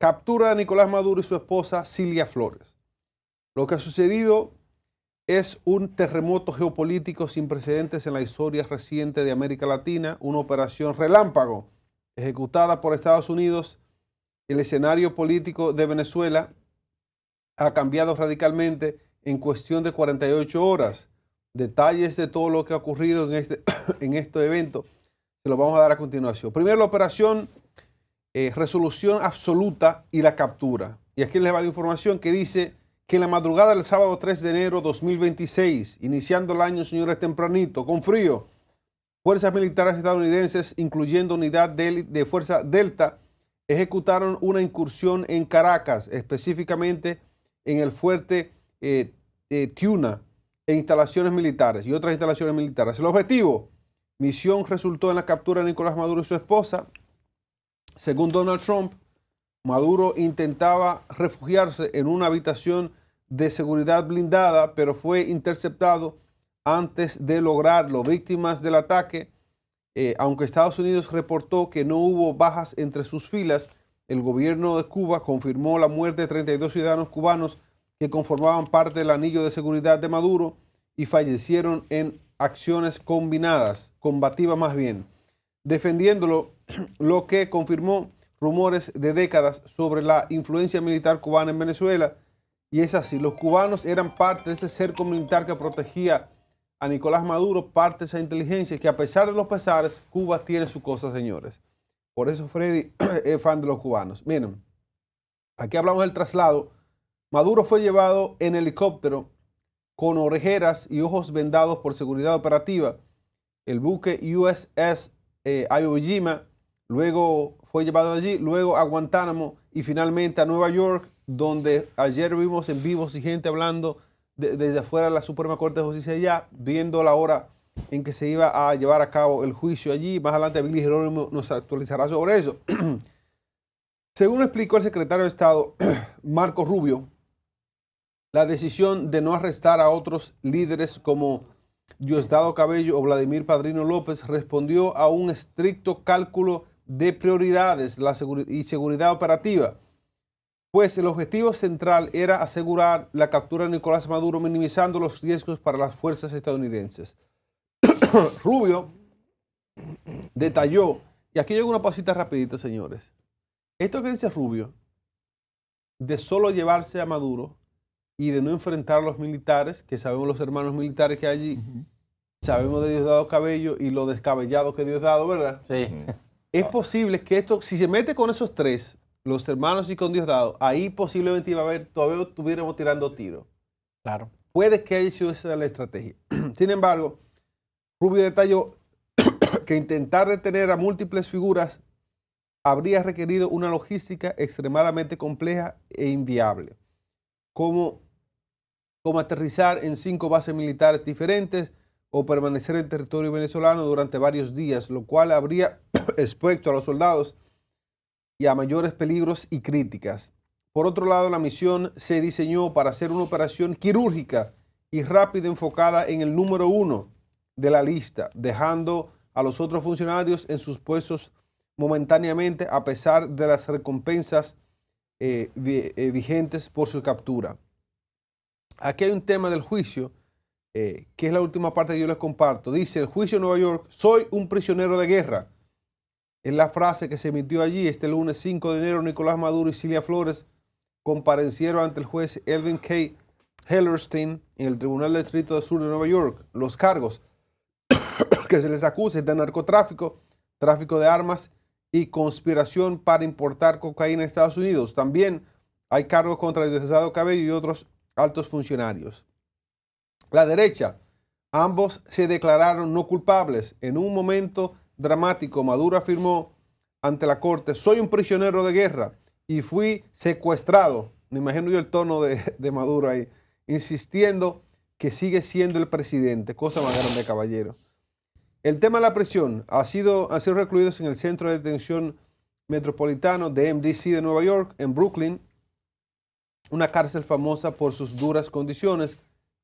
captura de Nicolás Maduro y su esposa Cilia Flores. Lo que ha sucedido es un terremoto geopolítico sin precedentes en la historia reciente de América Latina, una operación relámpago ejecutada por Estados Unidos. El escenario político de Venezuela ha cambiado radicalmente en cuestión de 48 horas. Detalles de todo lo que ha ocurrido en este evento se los vamos a dar a continuación. Primero, la operación resolución absoluta y la captura. Y aquí les va la información que dice que en la madrugada del sábado 3 de enero 2026, iniciando el año, señores, tempranito, con frío, fuerzas militares estadounidenses, incluyendo unidad de Fuerza Delta, ejecutaron una incursión en Caracas, específicamente en el fuerte Tuna, e instalaciones militares y otras instalaciones militares. El objetivo, misión, resultó en la captura de Nicolás Maduro y su esposa. Según Donald Trump, Maduro intentaba refugiarse en una habitación de seguridad blindada, pero fue interceptado antes de lograrlo. Víctimas del ataque, aunque Estados Unidos reportó que no hubo bajas entre sus filas, el gobierno de Cuba confirmó la muerte de 32 ciudadanos cubanos que conformaban parte del anillo de seguridad de Maduro y fallecieron en acciones combativas más bien, defendiéndolo, lo que confirmó rumores de décadas sobre la influencia militar cubana en Venezuela. Y es así, los cubanos eran parte de ese cerco militar que protegía a Nicolás Maduro, parte de esa inteligencia que, a pesar de los pesares, Cuba tiene su cosa, señores. Por eso Freddy es fan de los cubanos. Miren, aquí hablamos del traslado. Maduro fue llevado en helicóptero con orejeras y ojos vendados por seguridad operativa. El buque USS Iwo Jima luego fue llevado allí, luego a Guantánamo y finalmente a Nueva York, donde ayer vimos en vivo y gente hablando desde afuera de la Suprema Corte de Justicia allá, viendo la hora en que se iba a llevar a cabo el juicio allí. Más adelante Billy Jerónimo nos actualizará sobre eso. Según explicó el secretario de Estado, Marco Rubio, la decisión de no arrestar a otros líderes como Diosdado Cabello o Vladimir Padrino López respondió a un estricto cálculo de prioridades y seguridad operativa, pues el objetivo central era asegurar la captura de Nicolás Maduro, minimizando los riesgos para las fuerzas estadounidenses. Rubio detalló, y aquí llega una pausita rapidita, señores. Esto que dice Rubio, de solo llevarse a Maduro y de no enfrentar a los militares, que sabemos los hermanos militares que hay allí, sabemos de Diosdado Cabello y lo descabellado que Diosdado, ¿verdad? Sí. Es posible que esto, si se mete con esos tres, los hermanos y con Diosdado, ahí posiblemente iba a haber, todavía estuviéramos tirando tiros. Claro. Puede que haya sido esa la estrategia. Sin embargo, Rubio detalló que intentar detener a múltiples figuras habría requerido una logística extremadamente compleja e inviable, como aterrizar en 5 bases militares diferentes o permanecer en territorio venezolano durante varios días, lo cual habría expuesto a los soldados y a mayores peligros y críticas. Por otro lado, la misión se diseñó para hacer una operación quirúrgica y rápida enfocada en el número 1 de la lista, dejando a los otros funcionarios en sus puestos momentáneamente a pesar de las recompensas vigentes por su captura. Aquí hay un tema del juicio, que es la última parte que yo les comparto. Dice, el juicio en Nueva York, soy un prisionero de guerra. Es la frase que se emitió allí. Este lunes 5 de enero, Nicolás Maduro y Cilia Flores comparecieron ante el juez Elvin K. Hellerstein en el Tribunal del Distrito Sur de Nueva York. Los cargos que se les acusa es de narcotráfico, tráfico de armas y conspiración para importar cocaína a Estados Unidos. También hay cargos contra Diosdado Cabello y otros altos funcionarios. La derecha, ambos se declararon no culpables. En un momento dramático, Maduro afirmó ante la corte, soy un prisionero de guerra y fui secuestrado. Me imagino yo el tono de Maduro ahí, insistiendo que sigue siendo el presidente. Cosa más grande, caballero. El tema de la prisión han sido recluidos en el Centro de Detención Metropolitano de MDC de Nueva York, en Brooklyn, una cárcel famosa por sus duras condiciones,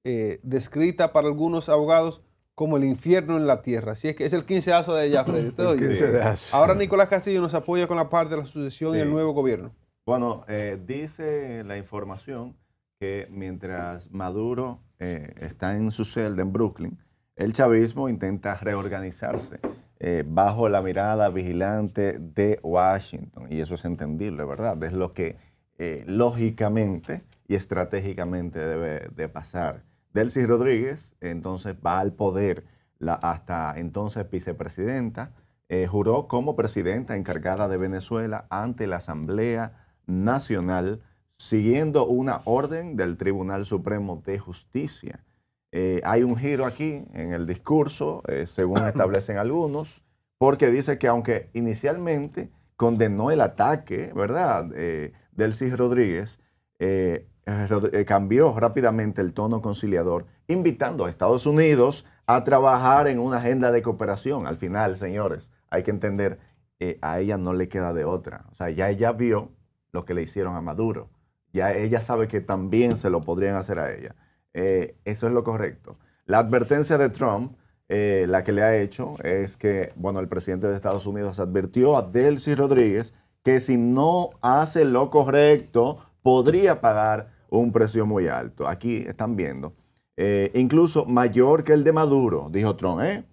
descrita para algunos abogados como el infierno en la tierra. Así es que es el 15azo de allá, Freddy. Ahora Nicolás Castillo nos apoya con la parte de la sucesión y el nuevo gobierno. Bueno, dice la información que mientras Maduro está en su celda en Brooklyn, el chavismo intenta reorganizarse bajo la mirada vigilante de Washington. Y eso es entendible, ¿verdad? Es lo que lógicamente y estratégicamente debe de pasar. Delcy Rodríguez entonces va al poder, la hasta entonces vicepresidenta, juró como presidenta encargada de Venezuela ante la Asamblea Nacional, siguiendo una orden del Tribunal Supremo de Justicia. Hay un giro aquí en el discurso, según establecen algunos, porque dice que aunque inicialmente condenó el ataque, ¿verdad? Delcy Rodríguez, cambió rápidamente el tono conciliador, invitando a Estados Unidos a trabajar en una agenda de cooperación. Al final, señores, hay que entender, a ella no le queda de otra. O sea, ya ella vio lo que le hicieron a Maduro. Ya ella sabe que también se lo podrían hacer a ella. Eso es lo correcto. La advertencia de Trump, la que le ha hecho, es que, bueno, el presidente de Estados Unidos advirtió a Delcy Rodríguez que si no hace lo correcto, podría pagar un precio muy alto. Aquí están viendo. Incluso mayor que el de Maduro, dijo Trump,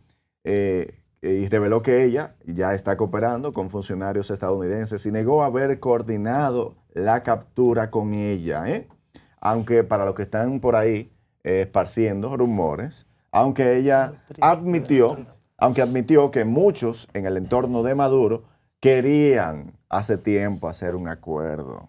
y reveló que ella ya está cooperando con funcionarios estadounidenses y negó haber coordinado la captura con ella, aunque para los que están por ahí esparciendo rumores, aunque admitió que muchos en el entorno de Maduro querían hace tiempo hacer un acuerdo.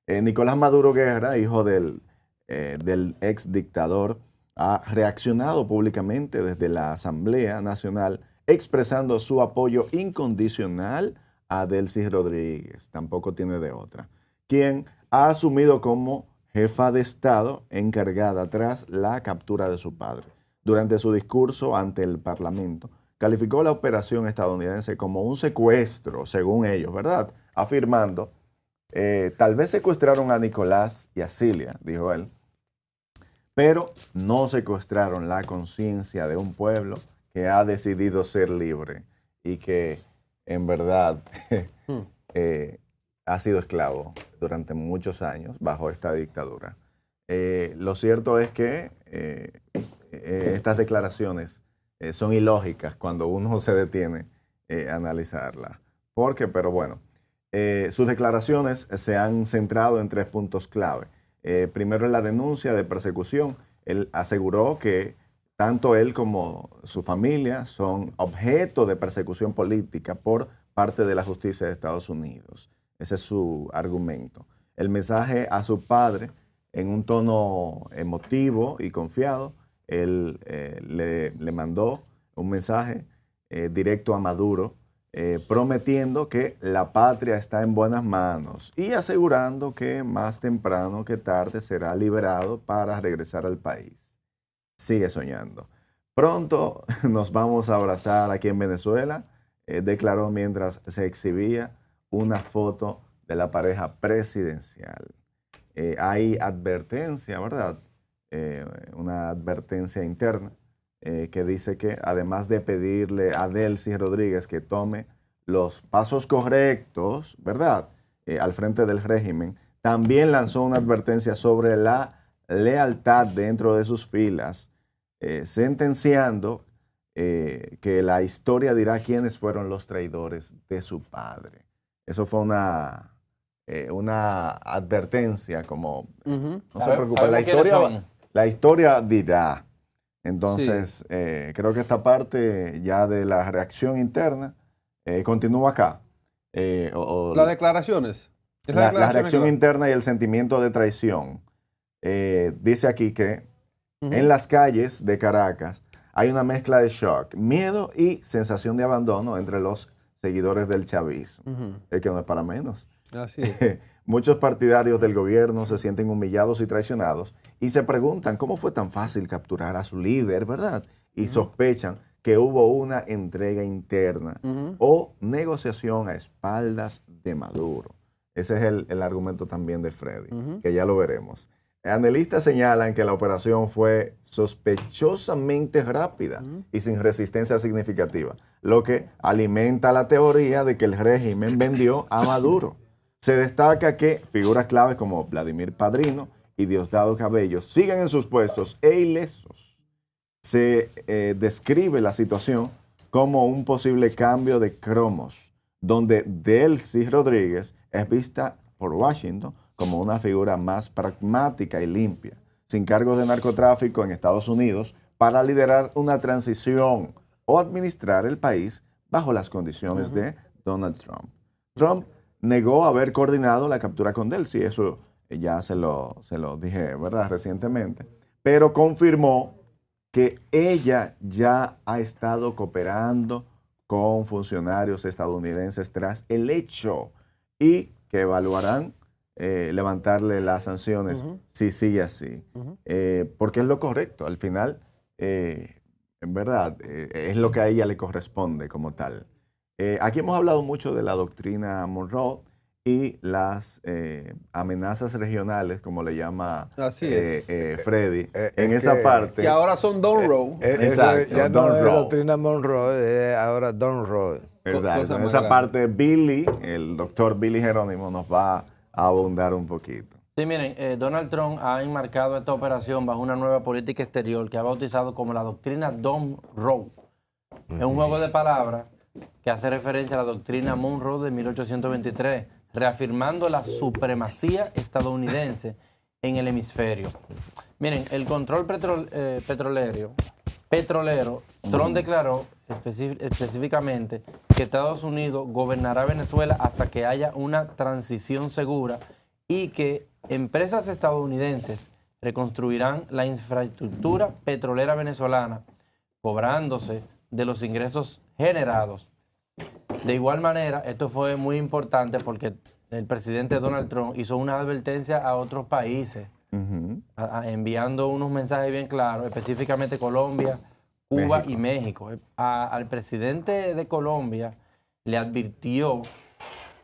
Nicolás Maduro Guerra, hijo del ex dictador, ha reaccionado públicamente desde la Asamblea Nacional expresando su apoyo incondicional a Delcy Rodríguez, tampoco tiene de otra, quien ha asumido como jefa de Estado encargada tras la captura de su padre. Durante su discurso ante el Parlamento, calificó la operación estadounidense como un secuestro, según ellos, ¿verdad? Afirmando, tal vez secuestraron a Nicolás y a Cilia, dijo él, pero no secuestraron la conciencia de un pueblo que ha decidido ser libre y que en verdad ha sido esclavo durante muchos años bajo esta dictadura. Lo cierto es que estas declaraciones son ilógicas cuando uno se detiene a analizarlas. ¿Por qué? Pero bueno, sus declaraciones se han centrado en 3 puntos clave. Primero, en la denuncia de persecución. Él aseguró que tanto él como su familia son objeto de persecución política por parte de la justicia de Estados Unidos. Ese es su argumento. El mensaje a su padre, en un tono emotivo y confiado, él le mandó un mensaje directo a Maduro, prometiendo que la patria está en buenas manos y asegurando que más temprano que tarde será liberado para regresar al país. Sigue soñando. Pronto nos vamos a abrazar aquí en Venezuela, declaró mientras se exhibía una foto de la pareja presidencial. Hay advertencia, ¿verdad? Una advertencia interna que dice que además de pedirle a Delcy Rodríguez que tome los pasos correctos, ¿verdad? Al frente del régimen, también lanzó una advertencia sobre la lealtad dentro de sus filas, sentenciando que la historia dirá quiénes fueron los traidores de su padre. Eso fue una advertencia, como no se preocupen, la historia dirá. Entonces, creo que esta parte ya de la reacción interna continúa acá. Las declaraciones. La reacción interna y el sentimiento de traición. Dice aquí que en las calles de Caracas hay una mezcla de shock, miedo y sensación de abandono entre los seguidores del chavismo. Es que no es para menos. Así es. Muchos partidarios del gobierno se sienten humillados y traicionados y se preguntan cómo fue tan fácil capturar a su líder, ¿verdad? Y sospechan que hubo una entrega interna o negociación a espaldas de Maduro. Ese es el argumento también de Freddy, que ya lo veremos. Analistas señalan que la operación fue sospechosamente rápida y sin resistencia significativa, lo que alimenta la teoría de que el régimen vendió a Maduro. Se destaca que figuras claves como Vladimir Padrino y Diosdado Cabello siguen en sus puestos e ilesos. Se describe la situación como un posible cambio de cromos, donde Delcy Rodríguez es vista por Washington como una figura más pragmática y limpia, sin cargos de narcotráfico en Estados Unidos, para liderar una transición o administrar el país bajo las condiciones de Donald Trump. Trump negó haber coordinado la captura con Delcy, eso ya se lo dije, ¿verdad?, recientemente, pero confirmó que ella ya ha estado cooperando con funcionarios estadounidenses tras el hecho y que evaluarán levantarle las sanciones si sigue así. Porque es lo correcto, al final, en verdad, es lo que a ella le corresponde como tal. Aquí hemos hablado mucho de la doctrina Monroe y las amenazas regionales, como le llama Freddy, en esa parte. Que ahora son Don Roe. Exacto, ya Don no es Roe. doctrina Monroe, es ahora Don Roe. Exacto, en esa parte Billy, el doctor Billy Jerónimo, nos va a abundar un poquito. Sí, miren, Donald Trump ha enmarcado esta operación bajo una nueva política exterior que ha bautizado como la doctrina Don Roe. Es un juego de palabras que hace referencia a la doctrina Monroe de 1823, reafirmando la supremacía estadounidense en el hemisferio. Miren, el control petrolero, Trump declaró específicamente que Estados Unidos gobernará Venezuela hasta que haya una transición segura y que empresas estadounidenses reconstruirán la infraestructura petrolera venezolana, cobrándose de los ingresos generados. De igual manera, esto fue muy importante porque el presidente Donald Trump hizo una advertencia a otros países, enviando unos mensajes bien claros, específicamente Colombia, Cuba y México. Al presidente de Colombia le advirtió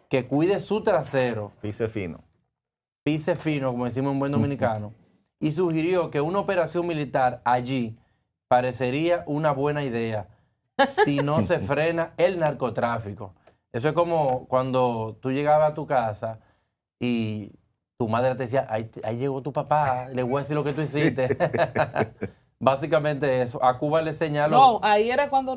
que cuide su trasero. Pise fino, Como decimos en buen dominicano, y sugirió que una operación militar allí parecería una buena idea si no se frena el narcotráfico. Eso es como cuando tú llegabas a tu casa y tu madre te decía, ahí llegó tu papá, le voy a decir lo que tú hiciste. Básicamente eso. A Cuba le señaló. No, ahí era cuando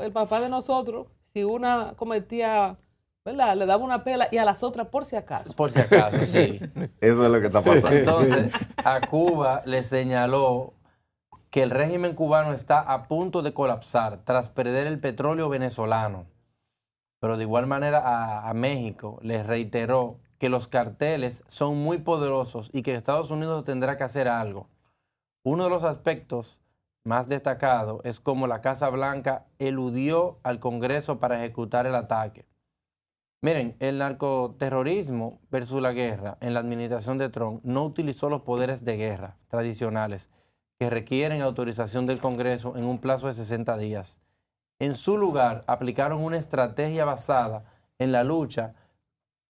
el papá de nosotros, si una cometía, ¿verdad?, le daba una pela y a las otras por si acaso. Por si acaso, sí. Eso es lo que está pasando. Entonces, a Cuba le señaló que el régimen cubano está a punto de colapsar tras perder el petróleo venezolano. Pero de igual manera a México les reiteró que los carteles son muy poderosos y que Estados Unidos tendrá que hacer algo. Uno de los aspectos más destacados es cómo la Casa Blanca eludió al Congreso para ejecutar el ataque. Miren, el narcoterrorismo versus la guerra en la administración de Trump no utilizó los poderes de guerra tradicionales que requieren autorización del Congreso en un plazo de 60 días. En su lugar, aplicaron una estrategia basada en la lucha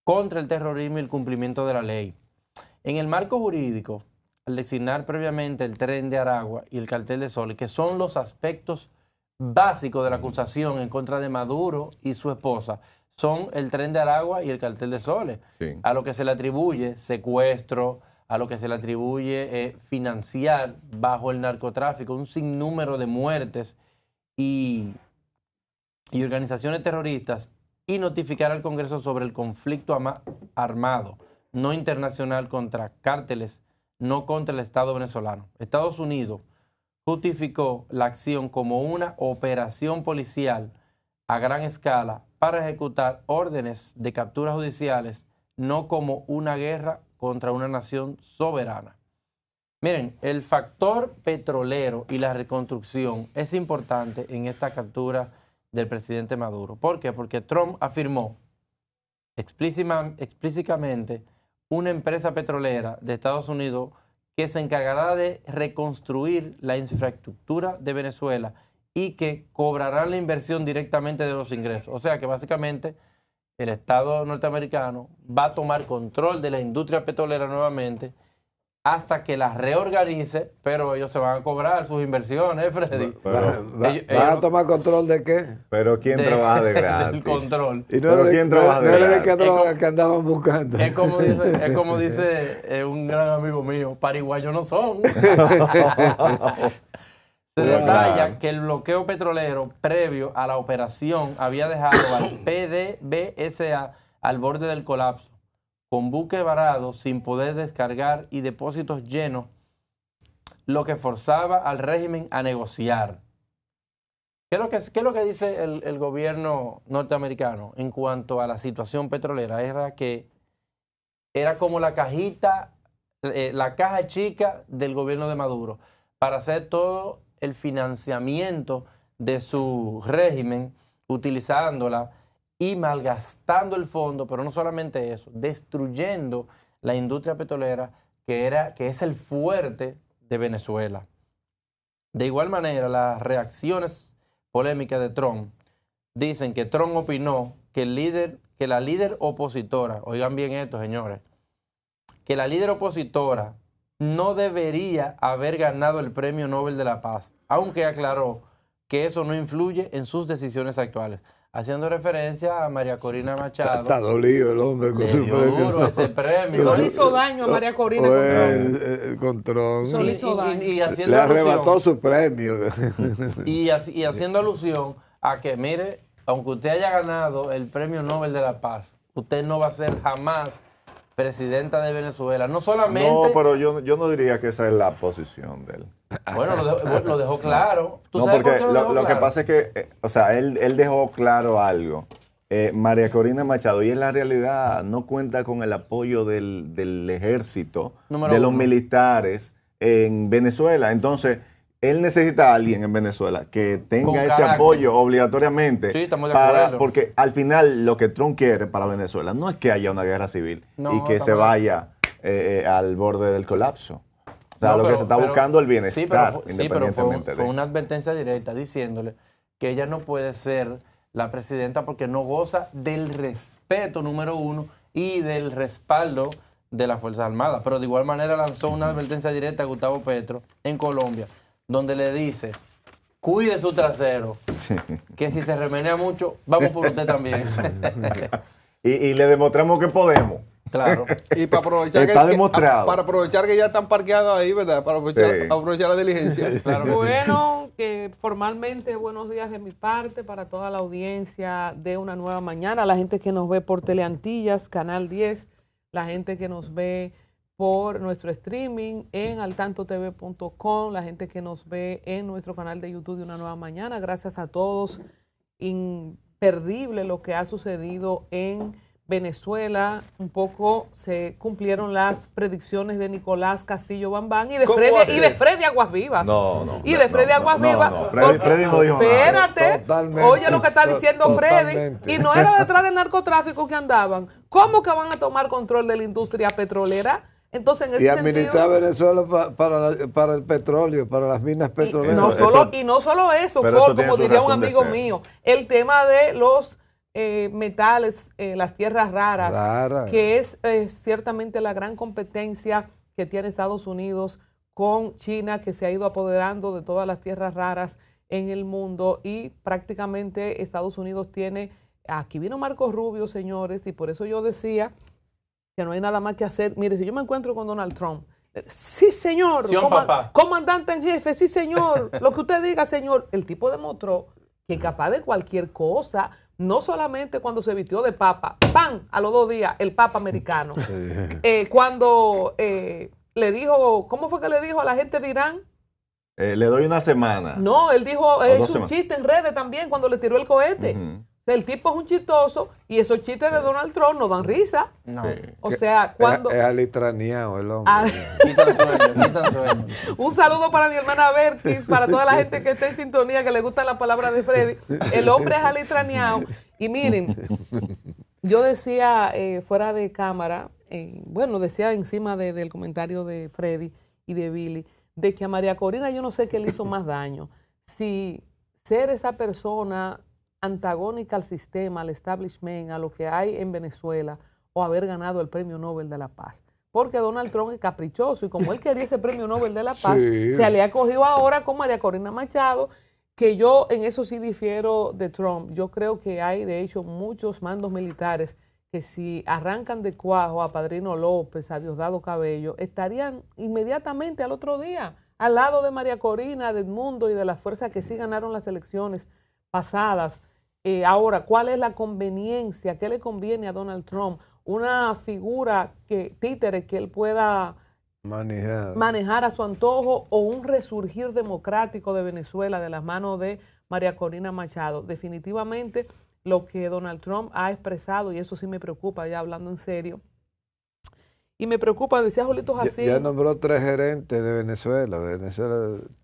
contra el terrorismo y el cumplimiento de la ley. En el marco jurídico, al designar previamente el Tren de Aragua y el Cartel de Soles, que son los aspectos básicos de la acusación en contra de Maduro y su esposa, son el Tren de Aragua y el Cartel de Soles, a lo que se le atribuye secuestro, a lo que se le atribuye financiar bajo el narcotráfico un sinnúmero de muertes y organizaciones terroristas, y notificar al Congreso sobre el conflicto armado no internacional contra cárteles, no contra el Estado venezolano. Estados Unidos justificó la acción como una operación policial a gran escala para ejecutar órdenes de capturas judiciales, no como una guerra contra una nación soberana. Miren, el factor petrolero y la reconstrucción es importante en esta captura del presidente Maduro. ¿Por qué? Porque Trump afirmó explícitamente una empresa petrolera de Estados Unidos que se encargará de reconstruir la infraestructura de Venezuela y que cobrarán la inversión directamente de los ingresos. O sea que básicamente el Estado norteamericano va a tomar control de la industria petrolera nuevamente hasta que la reorganice, pero ellos se van a cobrar sus inversiones, Freddy. ¿Van a tomar control de qué? Pero ¿quién trabaja de gratis? Del control. Y ¿Pero quién trabaja de no era de gratis? qué droga que andaban buscando. Es como dice un gran amigo mío, pariguayos no son. Se detalla que el bloqueo petrolero previo a la operación había dejado al PDVSA al borde del colapso, con buques varados sin poder descargar y depósitos llenos, lo que forzaba al régimen a negociar. ¿Qué es lo que dice el gobierno norteamericano en cuanto a la situación petrolera? Era que era como la cajita, la caja chica del gobierno de Maduro para hacer todo el financiamiento de su régimen, utilizándola y malgastando el fondo, pero no solamente eso, destruyendo la industria petrolera que es el fuerte de Venezuela. De igual manera, las reacciones polémicas de Trump dicen que Trump opinó que la líder opositora, oigan bien esto, señores, que la líder opositora no debería haber ganado el Premio Nobel de la Paz, aunque aclaró que eso no influye en sus decisiones actuales, haciendo referencia a María Corina Machado. Está dolido el hombre con Le su dio premio. duro ese premio. Eso le hizo daño a María Corina Con Trump. Eso le hizo daño. Y Le haciendo arrebató alusión, su premio. y haciendo alusión a que, mire, aunque usted haya ganado el Premio Nobel de la Paz, usted no va a ser jamás presidenta de Venezuela. No solamente... No, pero yo no diría que esa es la posición de él. Bueno, lo dejó claro. ¿Tú No, sabes por porque qué lo dejó lo que claro? pasa es que, o sea, él dejó claro algo. María Corina Machado, y en la realidad no cuenta con el apoyo del ejército, Número de los uno. militares en Venezuela. Entonces, él necesita a alguien en Venezuela que Con tenga ese carácter. apoyo obligatoriamente. Sí, estamos de acuerdo. Porque al final lo que Trump quiere para Venezuela no es que haya una guerra civil No, y que se estamos- vaya al borde del colapso. O sea, No, lo que pero- se está pero- buscando es el bienestar, sí, pero fue independientemente fue de... una advertencia directa diciéndole que ella no puede ser la presidenta porque no goza del respeto, número uno, y del respaldo de las Fuerzas Armadas. Pero de igual manera lanzó una advertencia directa a Gustavo Petro en Colombia, donde le dice, cuide su trasero, Sí. que si se remenea mucho, vamos por usted también. Y le demostramos que podemos. Claro. Y para aprovechar Está demostrado. para aprovechar que ya están parqueados ahí, ¿verdad? Para Sí. aprovechar la diligencia. Claro que sí. Bueno, que formalmente buenos días de mi parte para toda la audiencia de Una Nueva Mañana, la gente que nos ve por Teleantillas, Canal 10, la gente que nos ve por nuestro streaming en altantotv.com, la gente que nos ve en nuestro canal de YouTube de Una Nueva Mañana. Gracias a todos. Imperdible lo que ha sucedido en Venezuela. Un poco se cumplieron las predicciones de Nicolás Castillo Bambán y de ¿Cómo Freddy, así? Aguas Vivas. No. Y de Freddy Aguas Vivas. No, Freddy no dijo nada. Espérate. Totalmente. Oye lo que está diciendo Freddy. Totalmente. Y no era detrás del narcotráfico que andaban. ¿Cómo que van a tomar control de la industria petrolera? Entonces, en ese Y administrar sentido, Venezuela para el petróleo, para las minas petroleras. no solo eso, pero eso Paul, tiene como su diría un razón de amigo ser. mío, el tema de los metales, las tierras raras, Raras. que es ciertamente la gran competencia que tiene Estados Unidos con China, que se ha ido apoderando de todas las tierras raras en el mundo y prácticamente Estados Unidos tiene, aquí vino Marco Rubio, señores, y por eso yo decía que no hay nada más que hacer. Mire, si yo me encuentro con Donald Trump, sí, señor, Sí, papá. comandante en jefe, sí, señor, lo que usted diga, señor. El tipo demostró que es capaz de cualquier cosa, no solamente cuando se vistió de papa, ¡pam!, a los 2 días, el papa americano. Cuando le dijo, ¿cómo fue que le dijo a la gente de Irán? Le doy una semana. No, él dijo, 2 es un semanas. chiste en redes también cuando le tiró el cohete. Ujú. El tipo es un chistoso y esos chistes de Donald Trump no dan risa. No. Sí. O sea, cuando... Es alitraneado el hombre. Ah, Quitan sueño, quitan sueño. un saludo para mi hermana Bertis, para toda la gente que está en sintonía, que le gusta la palabra de Freddy. El hombre es alitraneado. Y miren, yo decía fuera de cámara, bueno, decía encima del comentario de Freddy y de Billy, de que a María Corina yo no sé qué le hizo más daño. Si ser esa persona antagónica al sistema, al establishment, a lo que hay en Venezuela, o haber ganado el Premio Nobel de la Paz. porque Donald Trump es caprichoso y como él quería ese premio Nobel de la Paz, Sí. se le ha cogido ahora con María Corina Machado, que yo en eso sí difiero de Trump. Yo creo que hay, de hecho, muchos mandos militares que si arrancan de cuajo a Padrino López, a Diosdado Cabello, estarían inmediatamente al otro día al lado de María Corina, de Edmundo y de las fuerzas que sí ganaron las elecciones pasadas. Ahora, ¿cuál es la conveniencia? ¿Qué le conviene a Donald Trump? Una figura títere que él pueda manejar a su antojo o un resurgir democrático de Venezuela de las manos de María Corina Machado. Definitivamente lo que Donald Trump ha expresado, y eso sí me preocupa, ya hablando en serio, y me preocupa, decía Julito Jacín. Ya nombró 3 gerentes de Venezuela.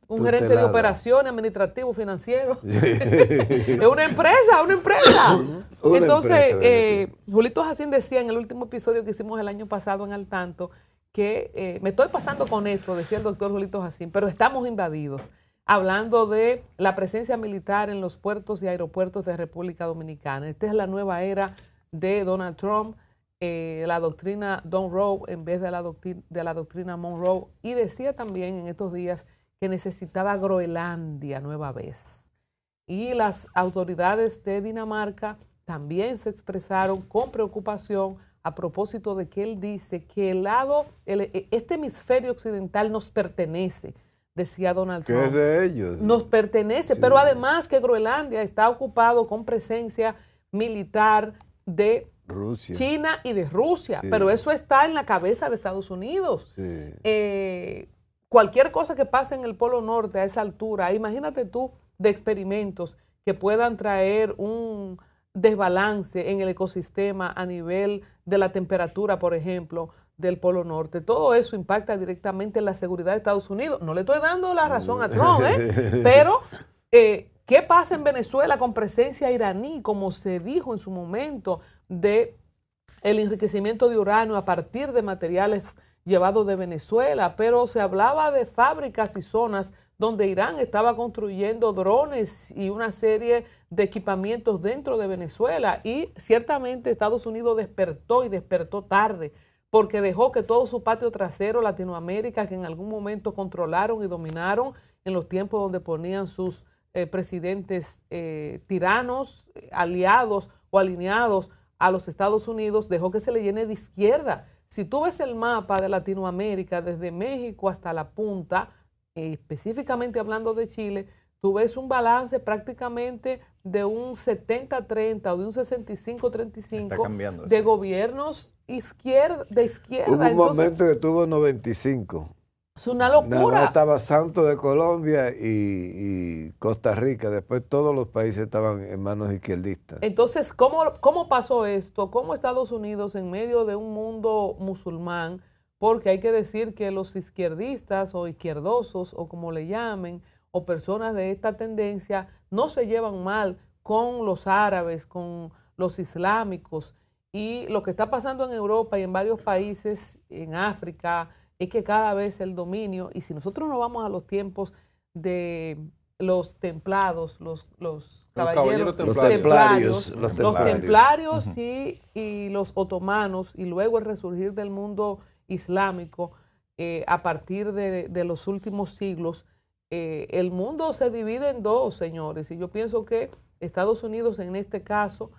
Un gerente de operaciones, administrativo, financiero. Es una empresa, una empresa. Entonces, Julito Jacín decía en el último episodio que hicimos el año pasado en Al Tanto que me estoy pasando con esto, decía el doctor Julito Jacín, pero estamos invadidos. Hablando de la presencia militar en los puertos y aeropuertos de República Dominicana. Esta es la nueva era de Donald Trump. La doctrina Monroe en vez de la doctrina Monroe, y decía también en estos días que necesitaba Groenlandia nueva vez. Y las autoridades de Dinamarca también se expresaron con preocupación a propósito de que él dice que este hemisferio occidental nos pertenece, decía Donald Trump. Que es de ellos. Nos pertenece, sí. Pero además que Groenlandia está ocupado con presencia militar de Rusia. China y de Rusia, sí. Pero eso está en la cabeza de Estados Unidos. Sí. Cualquier cosa que pase en el Polo Norte a esa altura, imagínate tú de experimentos que puedan traer un desbalance en el ecosistema a nivel de la temperatura, por ejemplo, del Polo Norte. Todo eso impacta directamente en la seguridad de Estados Unidos. No le estoy dando la razón a Trump, pero ¿qué pasa en Venezuela con presencia iraní, como se dijo en su momento, de el enriquecimiento de uranio a partir de materiales llevados de Venezuela? Pero se hablaba de fábricas y zonas donde Irán estaba construyendo drones y una serie de equipamientos dentro de Venezuela, y ciertamente Estados Unidos despertó y despertó tarde, porque dejó que todo su patio trasero, Latinoamérica, que en algún momento controlaron y dominaron en los tiempos donde ponían sus presidentes tiranos, aliados o alineados a los Estados Unidos, dejó que se le llene de izquierda. Si tú ves el mapa de Latinoamérica, desde México hasta la punta, específicamente hablando de Chile, tú ves un balance prácticamente de un 70-30 o de un 65-35 de gobiernos de izquierda. Hubo un momento que tuvo 95. Es una locura. Estaba Santo de Colombia y Costa Rica. Después todos los países estaban en manos izquierdistas. Entonces, ¿cómo pasó esto? ¿Cómo Estados Unidos, en medio de un mundo musulmán, porque hay que decir que los izquierdistas o izquierdosos, o como le llamen, o personas de esta tendencia, no se llevan mal con los árabes, con los islámicos? Y lo que está pasando en Europa y en varios países, en África, es que cada vez el dominio, y si nosotros nos vamos a los tiempos de los templados, los caballeros templarios, y los otomanos, y luego el resurgir del mundo islámico a partir de los últimos siglos, el mundo se divide en dos, señores, y yo pienso que Estados Unidos en este caso,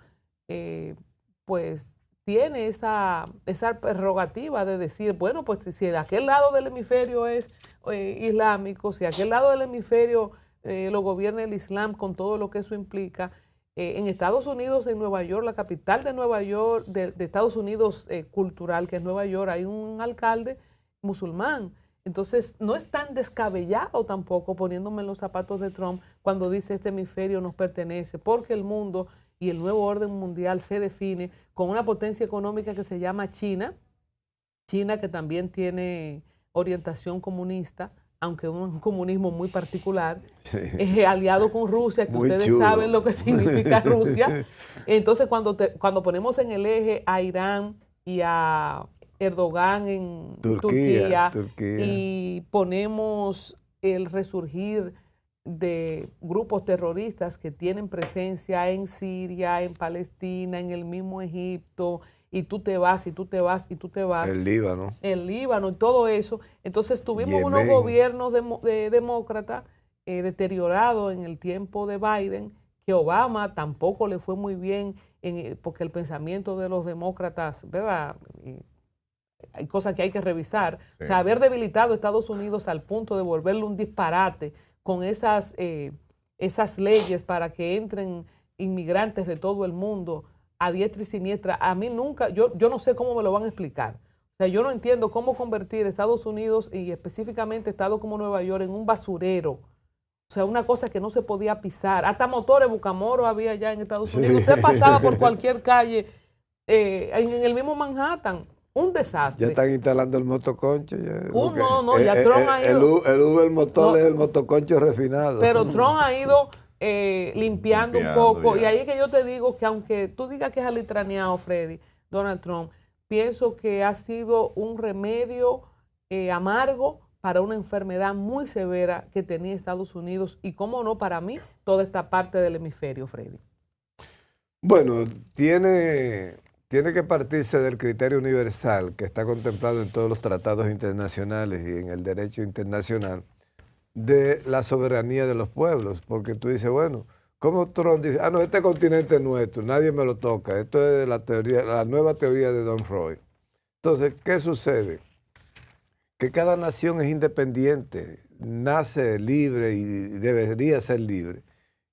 pues tiene esa prerrogativa de decir, bueno, pues si de aquel lado del hemisferio es islámico, si aquel lado del hemisferio lo gobierna el Islam con todo lo que eso implica, en Estados Unidos, en Nueva York, la capital de Nueva York, de Estados Unidos cultural, que es Nueva York, hay un alcalde musulmán. Entonces, no es tan descabellado tampoco, poniéndome en los zapatos de Trump, cuando dice este hemisferio nos pertenece, porque el mundo y el nuevo orden mundial se define con una potencia económica que se llama China, que también tiene orientación comunista, aunque un comunismo muy particular, aliado con Rusia, que muy ustedes chulo. Saben lo que significa Rusia. Entonces, cuando ponemos en el eje a Irán y a Erdogan en Turquía, y ponemos el resurgir de grupos terroristas que tienen presencia en Siria, en Palestina, en el mismo Egipto, y tú te vas, y tú te vas, y tú te vas. El Líbano. El Líbano y todo eso. Entonces tuvimos Yemen. unos gobiernos de demócratas deteriorados en el tiempo de Biden, que Obama tampoco le fue muy bien, porque el pensamiento de los demócratas, ¿verdad? Hay cosas que hay que revisar. Sí. O sea, haber debilitado a Estados Unidos al punto de volverle un disparate con esas leyes para que entren inmigrantes de todo el mundo a diestra y siniestra, a mí nunca, yo no sé cómo me lo van a explicar. O sea, yo no entiendo cómo convertir Estados Unidos y específicamente estados como Nueva York en un basurero. O sea, una cosa que no se podía pisar. Hasta motores Bucamoro había allá en Estados Unidos. Usted pasaba por cualquier calle en el mismo Manhattan. Un desastre. Ya están instalando el motoconcho. Ya Trump ha ido. El Uber motor es el motoconcho refinado. Pero Trump ha ido limpiando un poco. ya. Y ahí es que yo te digo que aunque tú digas que es alitraneado, Freddy, Donald Trump, pienso que ha sido un remedio amargo para una enfermedad muy severa que tenía Estados Unidos y, cómo no, para mí, toda esta parte del hemisferio, Freddy. Bueno, tiene que partirse del criterio universal que está contemplado en todos los tratados internacionales y en el derecho internacional de la soberanía de los pueblos, porque tú dices, bueno, ¿cómo Trump dice, no, este continente es nuestro, nadie me lo toca? Esto es la nueva teoría de Don Freud. Entonces, ¿qué sucede? Que cada nación es independiente, nace libre y debería ser libre.